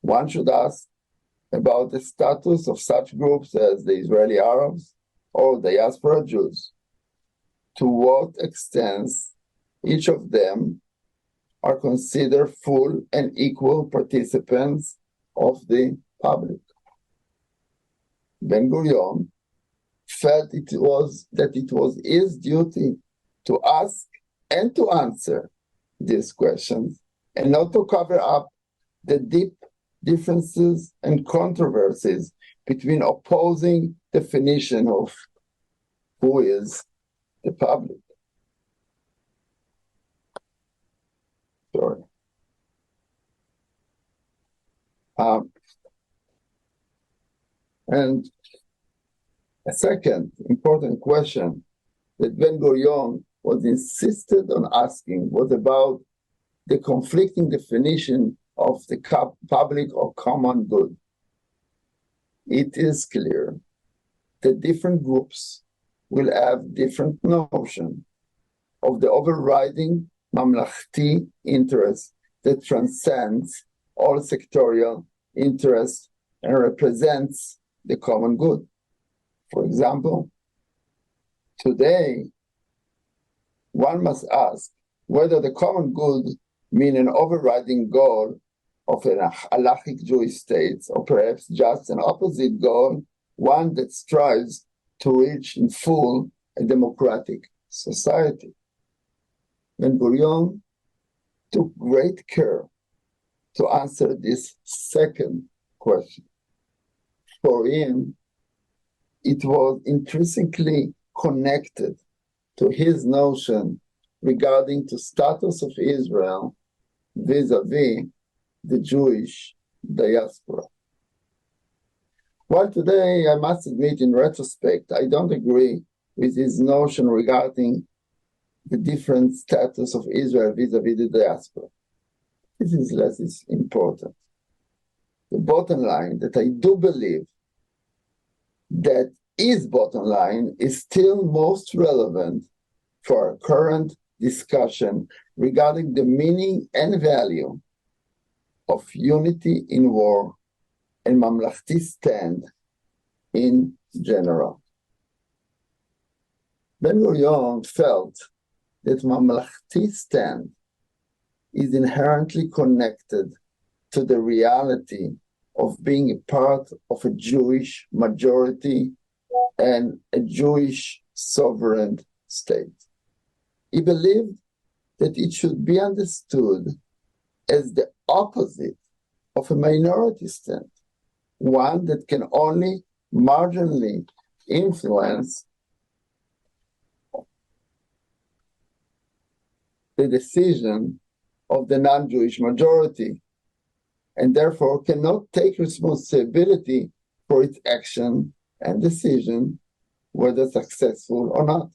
one should ask about the status of such groups as the Israeli Arabs or diaspora Jews. To what extent each of them are considered full and equal participants of the public. Ben-Gurion felt it was his duty to ask and to answer these questions, and not to cover up the deep differences and controversies between opposing definition of who is the public. Sorry. And a second important question that Ben-Gurion was insisted on asking was about the conflicting definition of the public or common good. It is clear that different groups will have different notion of the overriding mamlakhti interest that transcends all sectorial interests and represents the common good. For example, today, one must ask whether the common good mean an overriding goal of an halachic Jewish state, or perhaps just an opposite goal, one that strives to reach in full a democratic society. Ben-Gurion took great care to answer this second question. For him, it was intrinsically connected to his notion regarding the status of Israel vis-a-vis the Jewish diaspora. While today, I must admit in retrospect, I don't agree with his notion regarding the different status of Israel vis-a-vis the diaspora. This is less important. The bottom line that I do believe that his bottom line is still most relevant for our current discussion regarding the meaning and value of unity in war and mamlakti stand in general. Ben-Gurion felt that mamlakti stand is inherently connected to the reality of being a part of a Jewish majority and a Jewish sovereign state. He believed that it should be understood as the opposite of a minority stand, one that can only marginally influence the decision of the non-Jewish majority, and therefore cannot take responsibility for its action and decision, whether successful or not.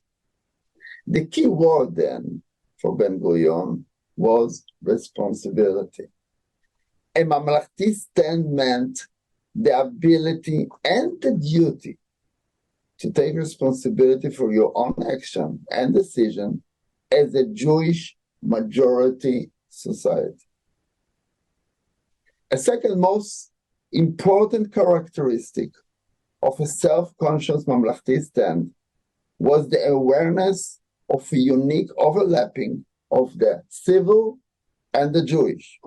The key word then for Ben-Gurion was responsibility. A mamlakti stand meant the ability and the duty to take responsibility for your own action and decision as a Jewish majority society. A second most important characteristic of a self-conscious mamlakti stand was the awareness of a unique overlapping of the civil and the Jewish.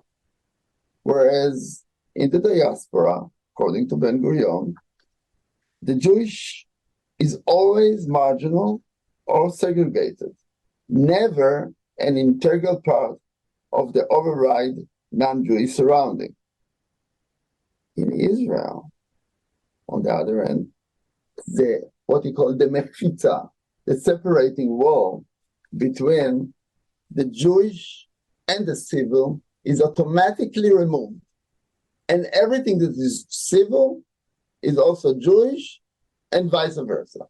Whereas in the diaspora, according to Ben-Gurion, the Jewish is always marginal or segregated, never an integral part of the override non-Jewish surrounding. In Israel, on the other hand, what he called the mechitza, the separating wall between the Jewish and the civil, is automatically removed. And everything that is civil is also Jewish, and vice versa.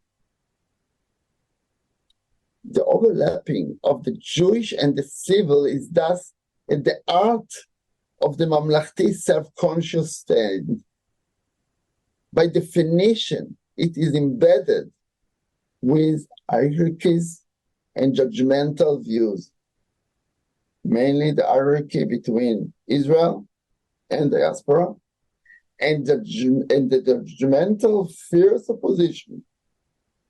The overlapping of the Jewish and the civil is thus at the heart of the mamlakti self-conscious state. By definition, it is embedded with hierarchies and judgmental views, mainly the hierarchy between Israel and diaspora, and the judgmental fierce opposition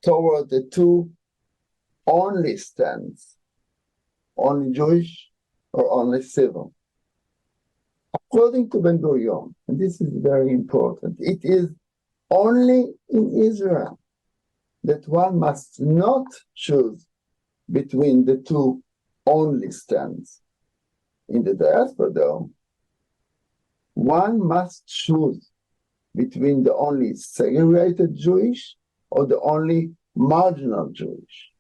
toward the two only stands, only Jewish or only civil. According to Ben-Gurion, and this is very important, it is only in Israel that one must not choose between the two only stands. In the diaspora, though, one must choose between the only segregated Jewish or the only marginal Jewish.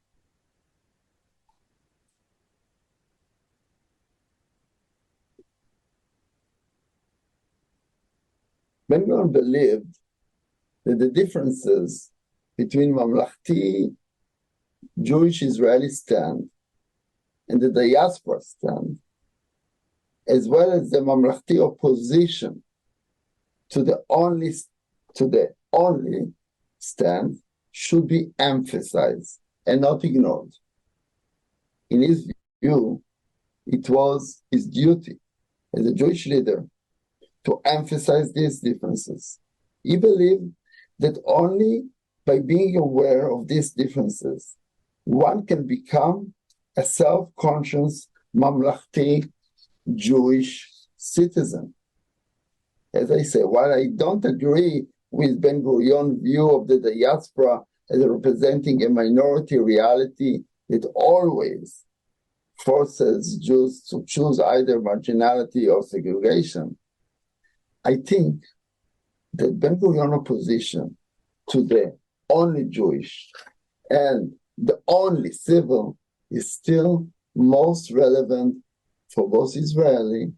Ben-Gurion believed that the differences between mamlakhtiyut Jewish Israeli stand and the diaspora stand, as well as the mamlakhtiyut opposition to the only stand, should be emphasized and not ignored. In his view, it was his duty as a Jewish leader to emphasize these differences. He believed that only by being aware of these differences, one can become a self-conscious mamlakhtiyut Jewish citizen. As I say, while I don't agree with Ben-Gurion's view of the diaspora as representing a minority reality that always forces Jews to choose either marginality or segregation, I think that Ben-Gurion's opposition to the only Jewish and the only civil is still most relevant for both Israeli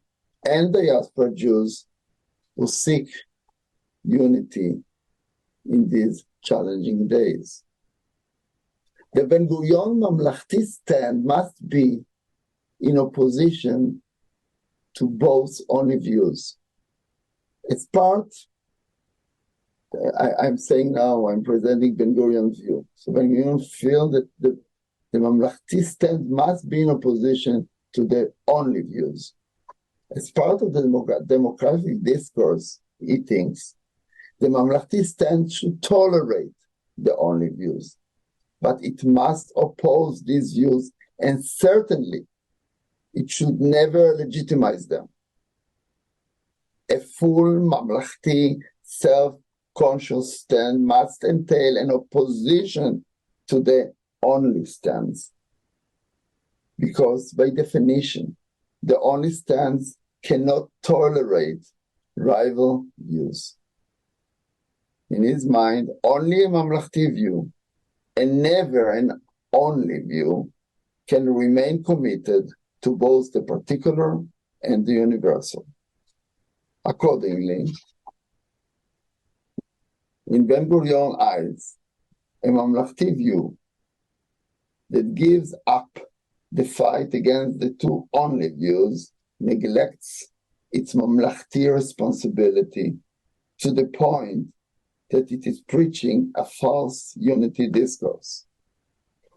and diaspora Jews who seek unity in these challenging days. The Ben-Gurion mamlakhtiyut stand must be in opposition to both only views. It's part, I'm saying now, I'm presenting Ben-Gurion's view. So Ben-Gurion feels that the mamlakhtiyut stand must be in opposition to the only views. As part of the democratic discourse, he thinks, the mamlakhtiyut stand should tolerate the only views, but it must oppose these views, and certainly it should never legitimize them. A full mamlakhtiyut, self-conscious stand must entail an opposition to the only stands, because by definition, the only stands cannot tolerate rival views. In his mind, only a mamlakhtiyut view, and never an only view, can remain committed to both the particular and the universal. Accordingly, in Ben-Gurion's eyes, a mamlakhtiyut view that gives up the fight against the two only views neglects its mamlakhtiyut responsibility to the point that it is preaching a false unity discourse,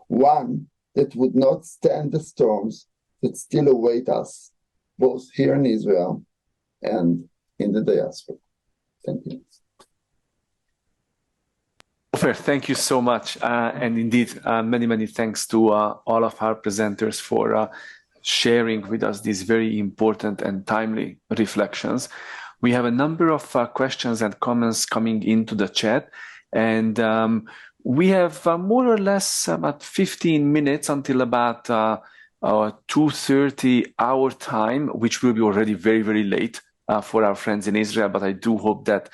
one that would not stand the storms that still await us, both here in Israel and in the diaspora. Thank you. Ofer, thank you so much. And indeed, many, many thanks to all of our presenters for sharing with us these very important and timely reflections. We have a number of questions and comments coming into the chat, and we have more or less about 15 minutes until about 2:30 our time, which will be already very, very late for our friends in Israel, but I do hope that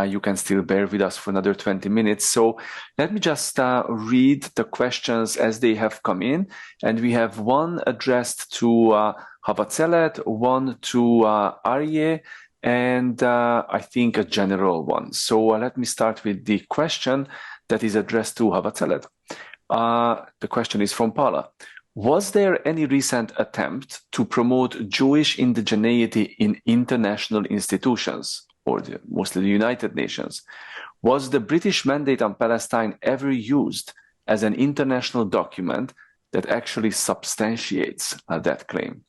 you can still bear with us for another 20 minutes. So let me just read the questions as they have come in. And we have one addressed to Havazelet, one to Arieh, and I think a general one. So let me start with the question that is addressed to Havazelet. The question is from Paula. Was there any recent attempt to promote Jewish indigeneity in international institutions, or mostly the United Nations? Was the British Mandate on Palestine ever used as an international document that actually substantiates that claim?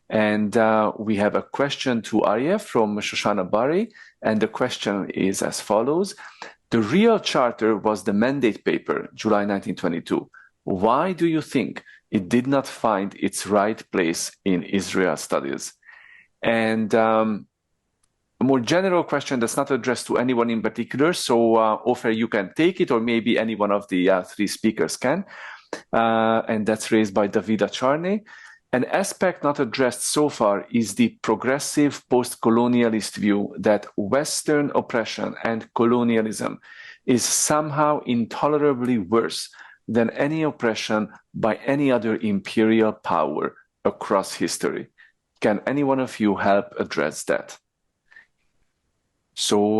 And we have a question to Arieh from Shoshana Bari, and the question is as follows. The real charter was the mandate paper, July 1922. Why do you think it did not find its right place in Israel studies? And a more general question that's not addressed to anyone in particular. So, Ofer, you can take it, or maybe any one of the three speakers can. And that's raised by Davida Charney. An aspect not addressed so far is the progressive post-colonialist view that Western oppression and colonialism is somehow intolerably worse than any oppression by any other imperial power across history. Can any one of you help address that? So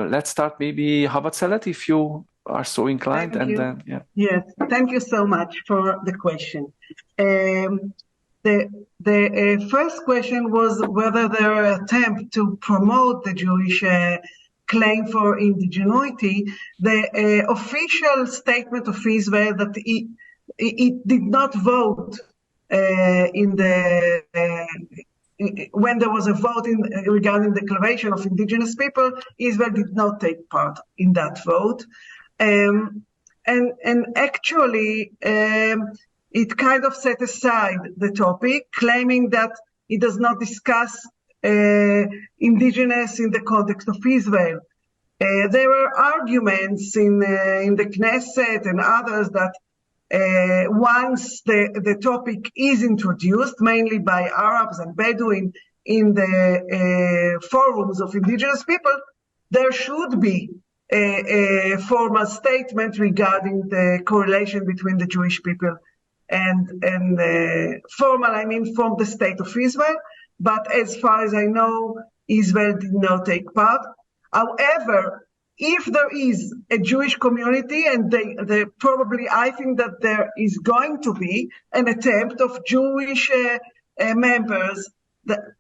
let's start maybe Havazelet, if you are so inclined. Thank you. Yeah. Yes, thank you so much for the question. The first question was whether there attempt to promote the Jewish claim for indigeneity. The official statement of Israel that it did not vote in the when there was a vote regarding declaration of indigenous people, Israel did not take part in that vote. And actually, it kind of set aside the topic, claiming that it does not discuss indigenous in the context of Israel. There were arguments in the Knesset and others that once the topic is introduced, mainly by Arabs and Bedouin in the forums of indigenous people, there should be a formal statement regarding the correlation between the Jewish people and formal, I mean, from the state of Israel. But as far as I know, Israel did not take part. However, if there is a Jewish community, and they probably, I think that there is going to be an attempt of Jewish members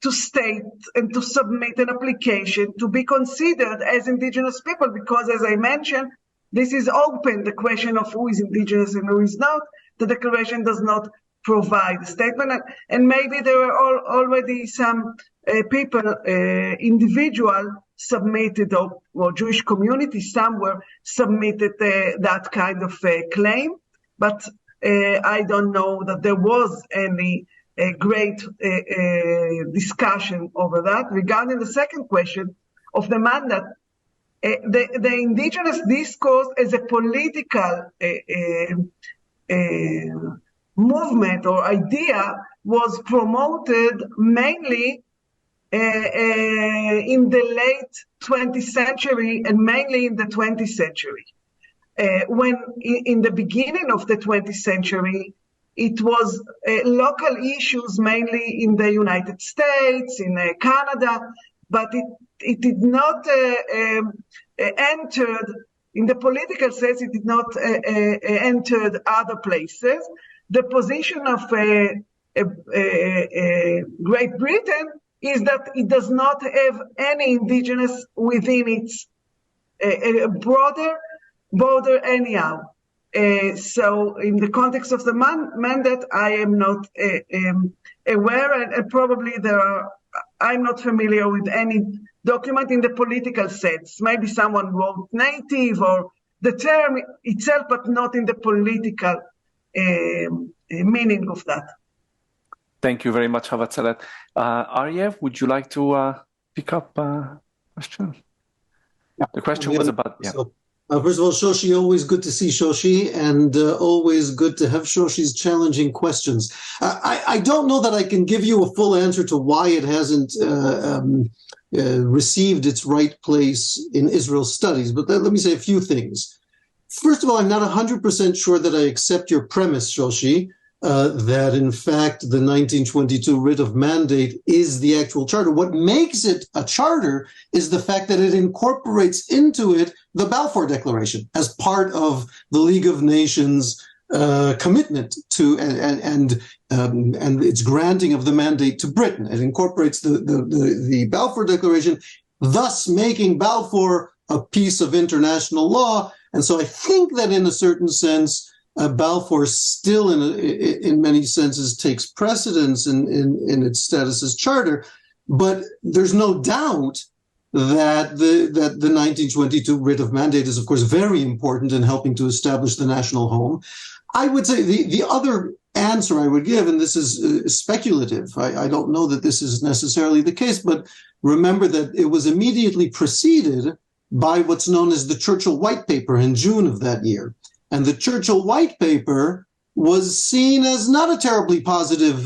to state and to submit an application to be considered as indigenous people, because as I mentioned, this is open, the question of who is indigenous and who is not. The declaration does not provide a statement, and maybe there are already some people, individual submitted, or Jewish community somewhere submitted that kind of claim, but I don't know that there was any great discussion over that. Regarding the second question of the mandate, the indigenous discourse as a political movement or idea was promoted mainly in the late 20th century and mainly in the 20th century. When in the beginning of the 20th century, it was local issues mainly in the United States, in Canada, but it did not enter, in the political sense, it did not enter other places. The position of Great Britain is that it does not have any indigenous within its border anyhow. So in the context of the mandate, I am not aware, and probably I'm not familiar with any document in the political sense. Maybe someone wrote native or the term itself, but not in the political meaning of that. Thank you very much, Havazelet. Arieh, would you like to pick up a question? Yeah. The question was about... Yeah. So, first of all, Shoshi, always good to see Shoshi, and always good to have Shoshi's challenging questions. I don't know that I can give you a full answer to why it hasn't received its right place in Israel studies, but let me say a few things. First of all, I'm not 100% sure that I accept your premise, Shoshi, that in fact the 1922 writ of mandate is the actual charter. What makes it a charter is the fact that it incorporates into it the Balfour Declaration as part of the League of Nations commitment to and its granting of the mandate to Britain. It incorporates the Balfour Declaration, thus making Balfour a piece of international law. And so I think that in a certain sense, Balfour still, in many senses, takes precedence in its status as charter, but there's no doubt that the 1922 writ of mandate is, of course, very important in helping to establish the national home. I would say the other answer I would give, and this is speculative, I don't know that this is necessarily the case, but remember that it was immediately preceded by what's known as the Churchill White Paper in June of that year. And the Churchill White Paper was seen as not a terribly positive,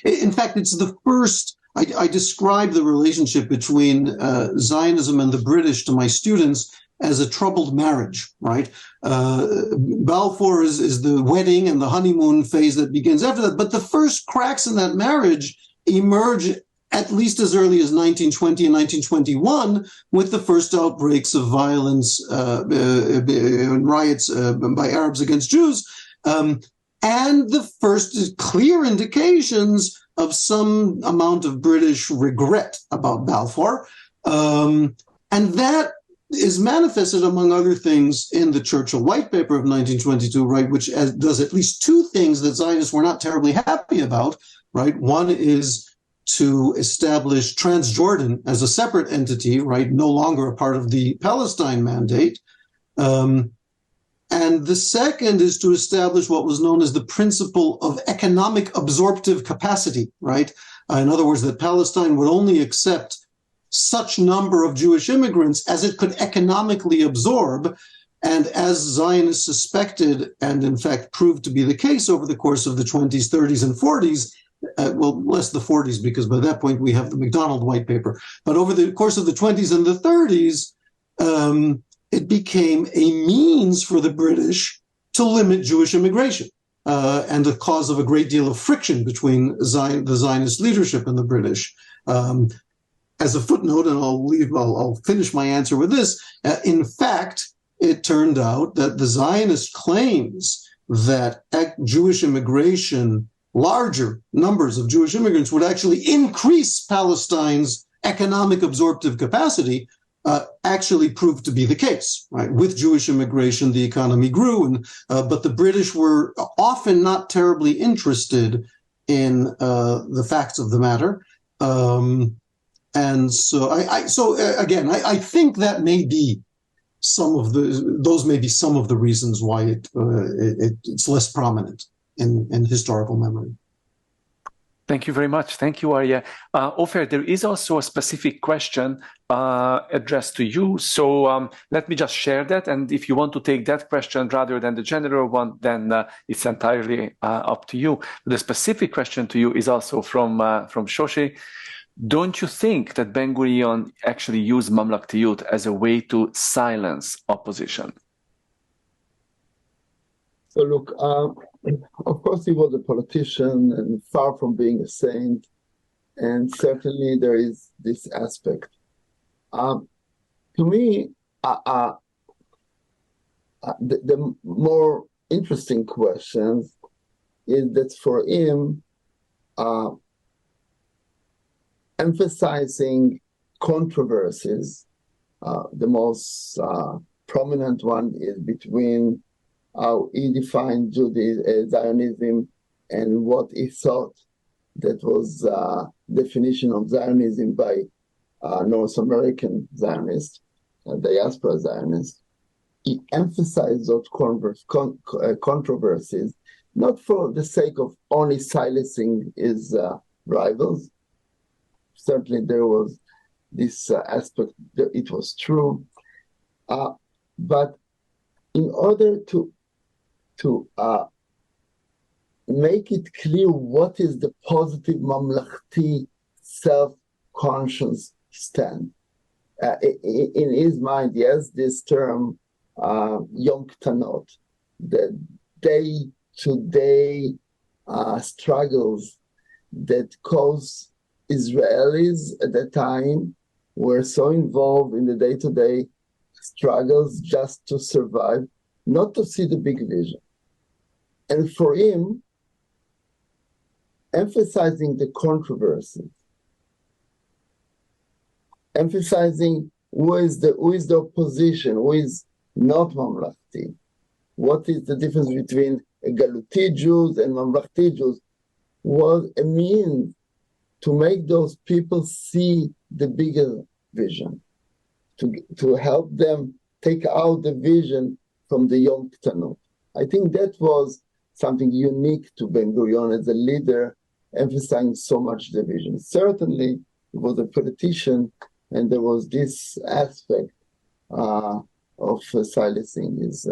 in fact, it's the first, I describe the relationship between Zionism and the British to my students as a troubled marriage, right? Balfour is the wedding and the honeymoon phase that begins after that. But the first cracks in that marriage emerge at least as early as 1920 and 1921 with the first outbreaks of violence and riots by Arabs against Jews, and the first clear indications of some amount of British regret about Balfour. And that is manifested, among other things, in the Churchill White Paper of 1922, right, which does at least two things that Zionists were not terribly happy about, right? One is to establish Transjordan as a separate entity, right, no longer a part of the Palestine Mandate. And the second is to establish what was known as the principle of economic absorptive capacity, right? In other words, that Palestine would only accept such number of Jewish immigrants as it could economically absorb. And as Zionists suspected, and in fact proved to be the case over the course of the 20s, 30s, and 40s, well, less the 40s, because by that point we have the MacDonald White Paper. But over the course of the 20s and the 30s, it became a means for the British to limit Jewish immigration, and the cause of a great deal of friction between the Zionist leadership and the British. As a footnote, and I'll finish my answer with this, in fact, it turned out that the Zionist claims that Jewish immigration, larger numbers of Jewish immigrants, would actually increase Palestine's economic absorptive capacity, actually proved to be the case. Right? With Jewish immigration, the economy grew, but the British were often not terribly interested in the facts of the matter. And so, I think that may be those may be some of the reasons why it's less prominent in historical memory. Thank you very much. Thank you, Arieh. Ofer, there is also a specific question addressed to you. So let me just share that. And if you want to take that question rather than the general one, then it's entirely up to you. The specific question to you is also from Shoshi. Don't you think that Ben-Gurion actually used mamlakhtiyut as a way to silence opposition? So look, of course he was a politician and far from being a saint, and certainly there is this aspect. To me, the more interesting question is that for him, emphasizing controversies, the most prominent one is between how he defined Zionism and what he thought that was definition of Zionism by North American Zionists, diaspora Zionists. He emphasized those controversies, not for the sake of only silencing his rivals. Certainly there was this aspect, it was true, but in order to make it clear what is the positive mamlakhti self-conscious stand. In his mind, he has this term, Yom Ktanot, the day-to-day struggles that cause Israelis at the time were so involved in the day-to-day struggles just to survive, not to see the big vision. And for him, emphasizing the controversy, emphasizing who is the opposition, who is not mamlakhti, what is the difference between Galuti Jews and mamlakhti Jews, was a means to make those people see the bigger vision, to help them take out the vision from the Yom Ktanot. I think that was something unique to Ben-Gurion as a leader, emphasizing so much division. Certainly, he was a politician, and there was this aspect of silencing his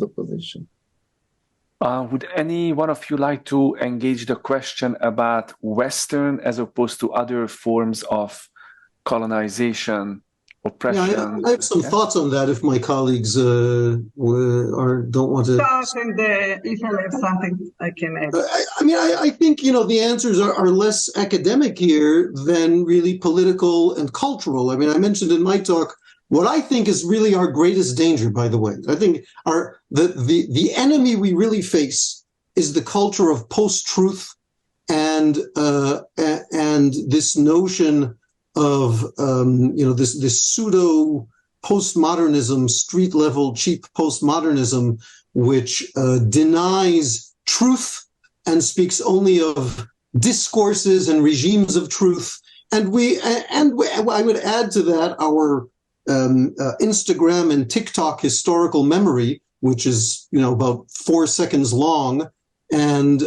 opposition. Would any one of you like to engage the question about Western as opposed to other forms of colonization, oppression? Yeah, I have some thoughts on that if my colleagues don't want to. Start, and if I have something I can add. I think, the answers are less academic here than really political and cultural. I mentioned in my talk what I think is really our greatest danger, by the way. I think the enemy we really face is the culture of post-truth and this notion of this pseudo postmodernism, street level cheap postmodernism, which denies truth and speaks only of discourses and regimes of truth. And I would add to that our Instagram and TikTok historical memory, which is about 4 seconds long, and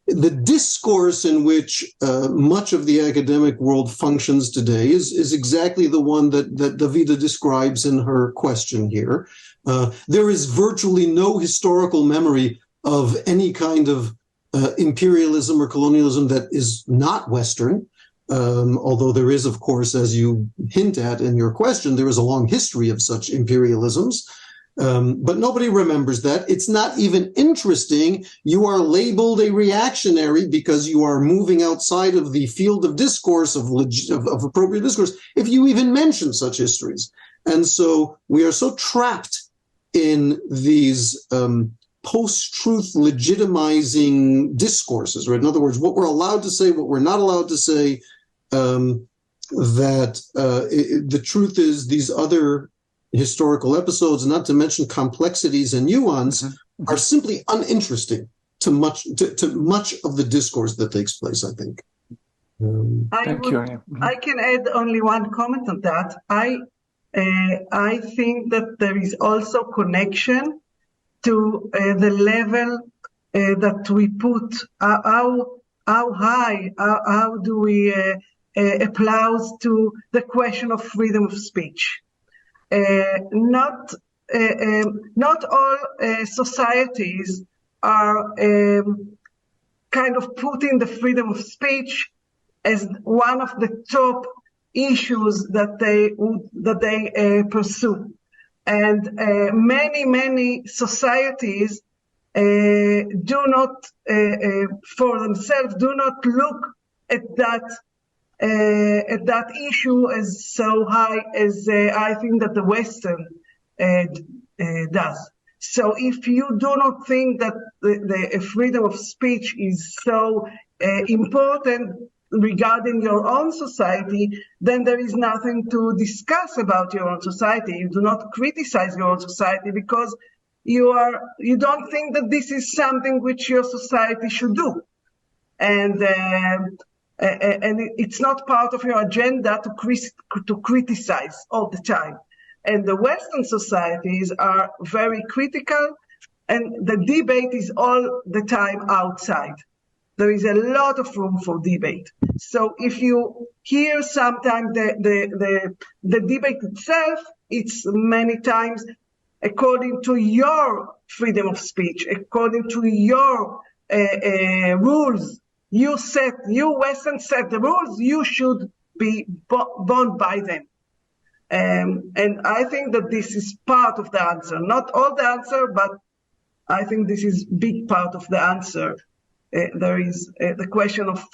the discourse in which much of the academic world functions today is exactly the one that Davida describes in her question here. There is virtually no historical memory of any kind of imperialism or colonialism that is not Western. Although there is, of course, as you hint at in your question, there is a long history of such imperialisms. But nobody remembers that. It's not even interesting. You are labeled a reactionary because you are moving outside of the field of discourse, of appropriate discourse, if you even mention such histories. And so we are so trapped in these post-truth legitimizing discourses, right? In other words, what we're allowed to say, what we're not allowed to say, the truth is these other historical episodes, not to mention complexities and nuance, are simply uninteresting to much of the discourse that takes place, I think. Thank you. I can add only one comment on that. I think that there is also connection to the level that we put, how high, how do we applaud to the question of freedom of speech. Not all societies are kind of putting the freedom of speech as one of the top issues that they pursue. And many societies do not, for themselves, do not look at that issue as so high as I think that the Western does. So if you do not think that the freedom of speech is so important regarding your own society, then there is nothing to discuss about your own society. You do not criticize your own society because you don't think that this is something which your society should do. And it's not part of your agenda to criticize all the time. And the Western societies are very critical, and the debate is all the time outside. There is a lot of room for debate. So if you hear sometimes the debate itself, it's many times according to your freedom of speech, according to your rules. You Western set the rules, you should be bound by them. And I think that this is part of the answer. Not all the answer, but I think this is big part of the answer. There is the question of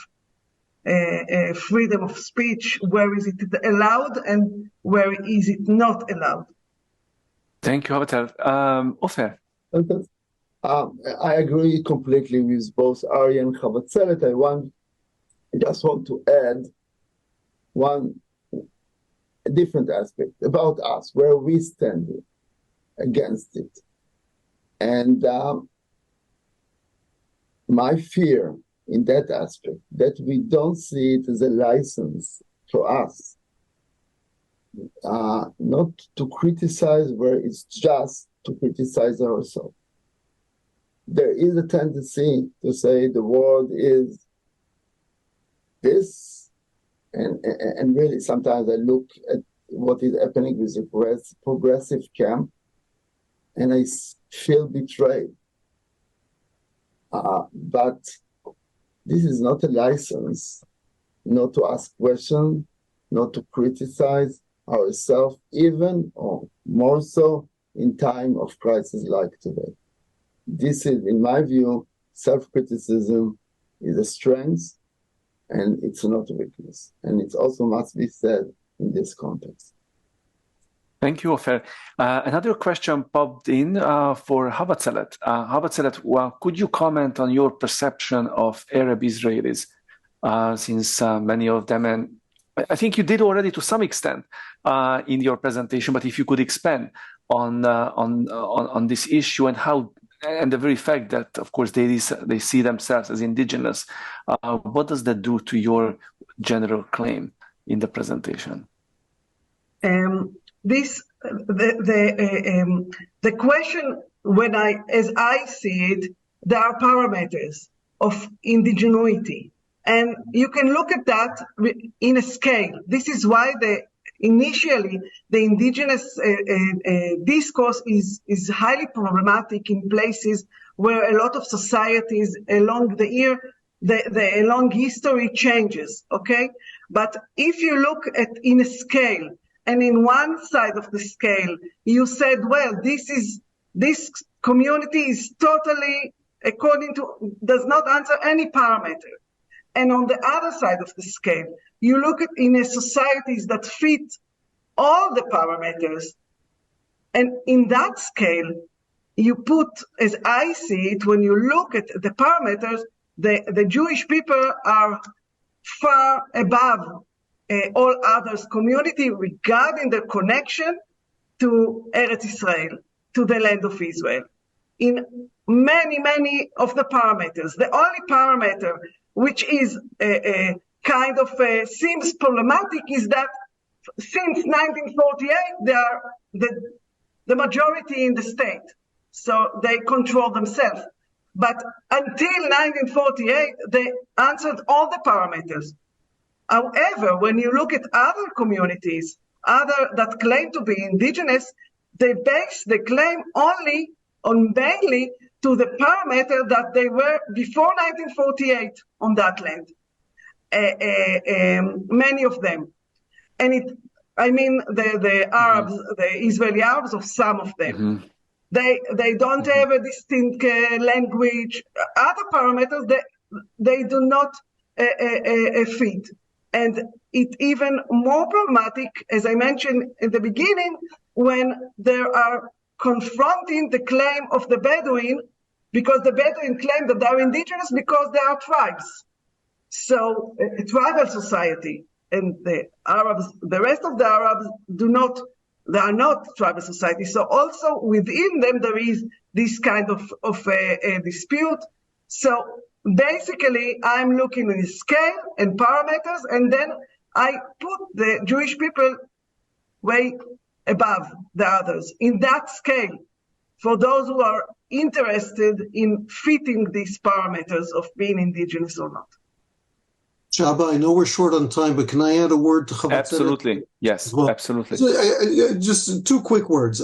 freedom of speech. Where is it allowed and where is it not allowed? Thank you, Havazelet. Ofer. I agree completely with both Arieh and Havazelet. I just want to add one different aspect about us, where we stand against it. And my fear in that aspect, that we don't see it as a license for us, not to criticize where it's just to criticize ourselves. there is a tendency to say the world is this, and really sometimes I look at what is happening with the progressive camp, and I feel betrayed. But this is not a license not to ask questions, not to criticize ourselves, even or more so in time of crisis like today. This is, in my view, self-criticism is a strength, and it's not a weakness. And it also must be said in this context. Thank you, Ofer. Another question popped in for Havazelet. Havazelet, could you comment on your perception of Arab Israelis, since many of them, and I think you did already to some extent in your presentation, but if you could expand on this issue and how, and the very fact that, of course, they see themselves as indigenous, what does that do to your general claim in the presentation? The question, as I see it, there are parameters of indigenuity, and you can look at that in a scale. This is why initially the indigenous discourse is highly problematic in places where a lot of societies along the long history changes. Okay, but if you look at in a scale. And in one side of the scale, you said, well, this community is totally does not answer any parameter. And on the other side of the scale, you look at in a societies that fit all the parameters. And in that scale, you put, as I see it, when you look at the parameters, the Jewish people are far above all others community regarding their connection to Eretz Israel, to the land of Israel. In many of the parameters, the only parameter which is kind of seems problematic is that since 1948 they are the majority in the state, so they control themselves. But until 1948, they answered all the parameters. However, when you look at other communities, that claim to be indigenous, they base the claim only on mainly to the parameter that they were before 1948 on that land. Many of them, and the Arabs, the Israeli Arabs, or some of them, they don't have a distinct language. Other parameters they do not fit. And it's even more problematic, as I mentioned in the beginning, when they are confronting the claim of the Bedouin, because the Bedouin claim that they are indigenous because they are tribes. So a tribal society, and the rest of the Arabs they are not tribal society. So also within them there is this kind of a dispute. So basically, I'm looking at scale and parameters, and then I put the Jewish people way above the others in that scale for those who are interested in fitting these parameters of being indigenous or not. Shaba, I know we're short on time, but can I add a word to Havazelet? Absolutely, yes, well, absolutely. So, just two quick words.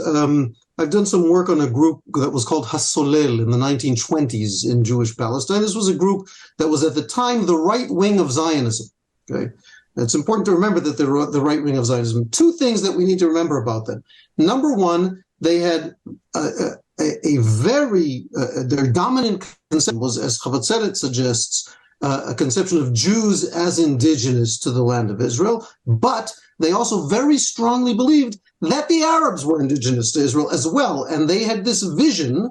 I've done some work on a group that was called Hasolel in the 1920s in Jewish Palestine. This was a group that was at the time the right wing of Zionism. Okay, it's important to remember that they're the right wing of Zionism. Two things that we need to remember about them. Number one, they had a very their dominant concept was, as Havazelet suggests, a conception of Jews as indigenous to the land of Israel, but they also very strongly believed that the Arabs were indigenous to Israel as well, and they had this vision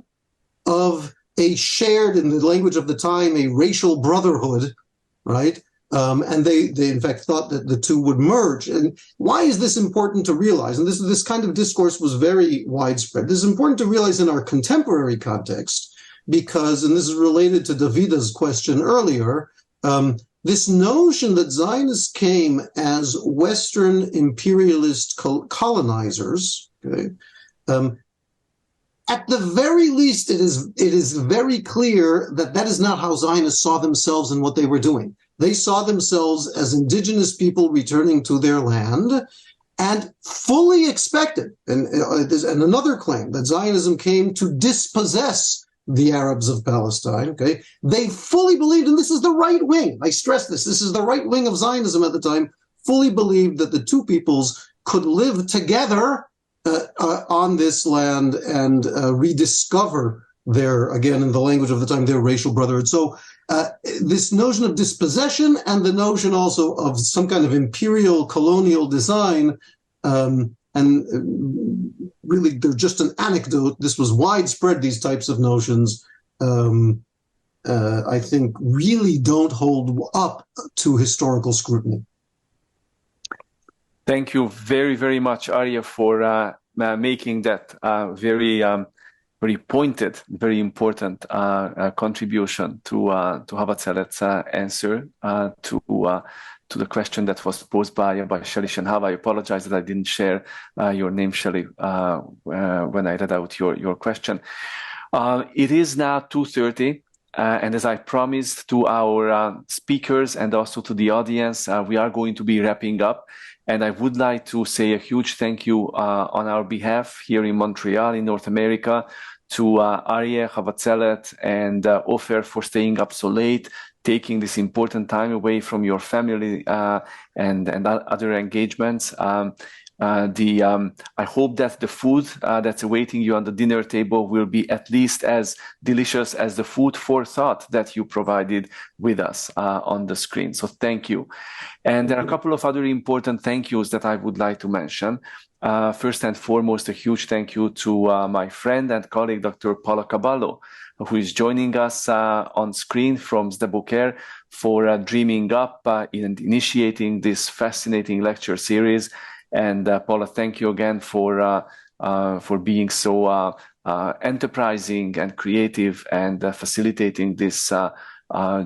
of a shared, in the language of the time, a racial brotherhood, right? And they in fact thought that the two would merge. And why is this important to realize? And this kind of discourse was very widespread. This is important to realize in our contemporary context, because, and this is related to Davida's question earlier, this notion that Zionists came as Western imperialist colonizers, okay, at the very least, it is very clear that that is not how Zionists saw themselves and what they were doing. They saw themselves as indigenous people returning to their land, and fully expected, and another claim, that Zionism came to dispossess the Arabs of Palestine. Okay, they fully believed, and this is the right wing. I stress this is the right wing of Zionism at the time. Fully believed that the two peoples could live together on this land and rediscover their, again, in the language of the time, their racial brotherhood. So this notion of dispossession and the notion also of some kind of imperial colonial design, and really they're just an anecdote. This was widespread, these types of notions, I think really don't hold up to historical scrutiny. Thank you very, very much, Arieh, for making that very pointed, very important contribution to Havazelet's answer to the question that was posed by Shalish and Hava. I apologize that I didn't share your name, Shali, when I read out your question. It is now 2:30. And as I promised to our speakers and also to the audience, we are going to be wrapping up. And I would like to say a huge thank you on our behalf here in Montreal, in North America, to Arieh, Havazelet, and Ofer for staying up so late, taking this important time away from your family and other engagements. I hope that the food that's awaiting you on the dinner table will be at least as delicious as the food for thought that you provided with us on the screen. So thank you. And there are a couple of other important thank yous that I would like to mention. First and foremost, a huge thank you to my friend and colleague, Dr. Paula Caballo, who is joining us on screen from Sde Boker for dreaming up and initiating this fascinating lecture series. And Paula, thank you again for being so enterprising and creative and facilitating this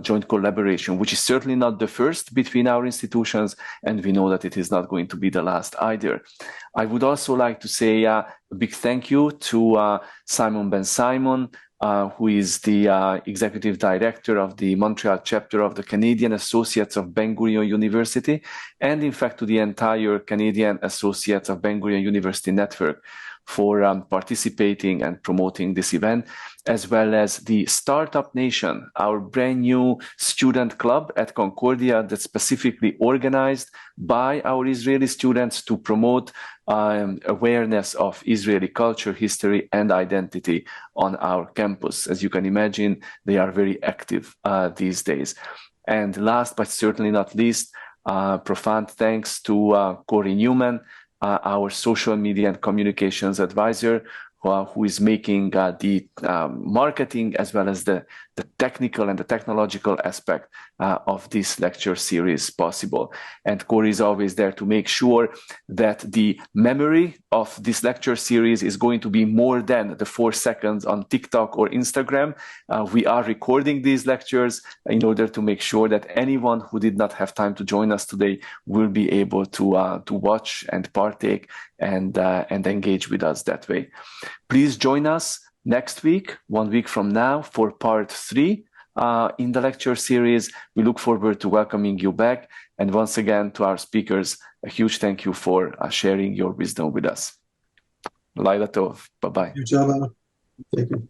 joint collaboration, which is certainly not the first between our institutions, and we know that it is not going to be the last either. I would also like to say a big thank you to Simon Ben-Simon, who is the executive director of the Montreal chapter of the Canadian Associates of Ben-Gurion University, and in fact to the entire Canadian Associates of Ben-Gurion University network for participating and promoting this event, as well as the Startup Nation, our brand new student club at Concordia that's specifically organized by our Israeli students to promote awareness of Israeli culture, history, and identity on our campus. As you can imagine, they are very active these days. And last but certainly not least, profound thanks to Corey Newman, our social media and communications advisor, who is making the marketing as well as the technical and the technological aspect of this lecture series possible. And Corey is always there to make sure that the memory of this lecture series is going to be more than the 4 seconds on TikTok or Instagram. We are recording these lectures in order to make sure that anyone who did not have time to join us today will be able to watch and partake and engage with us that way. Please join us next week, 1 week from now, for part 3 in the lecture series. We look forward to welcoming you back. And once again, to our speakers, a huge thank you for sharing your wisdom with us. Laila Tov. Bye-bye. Thank you.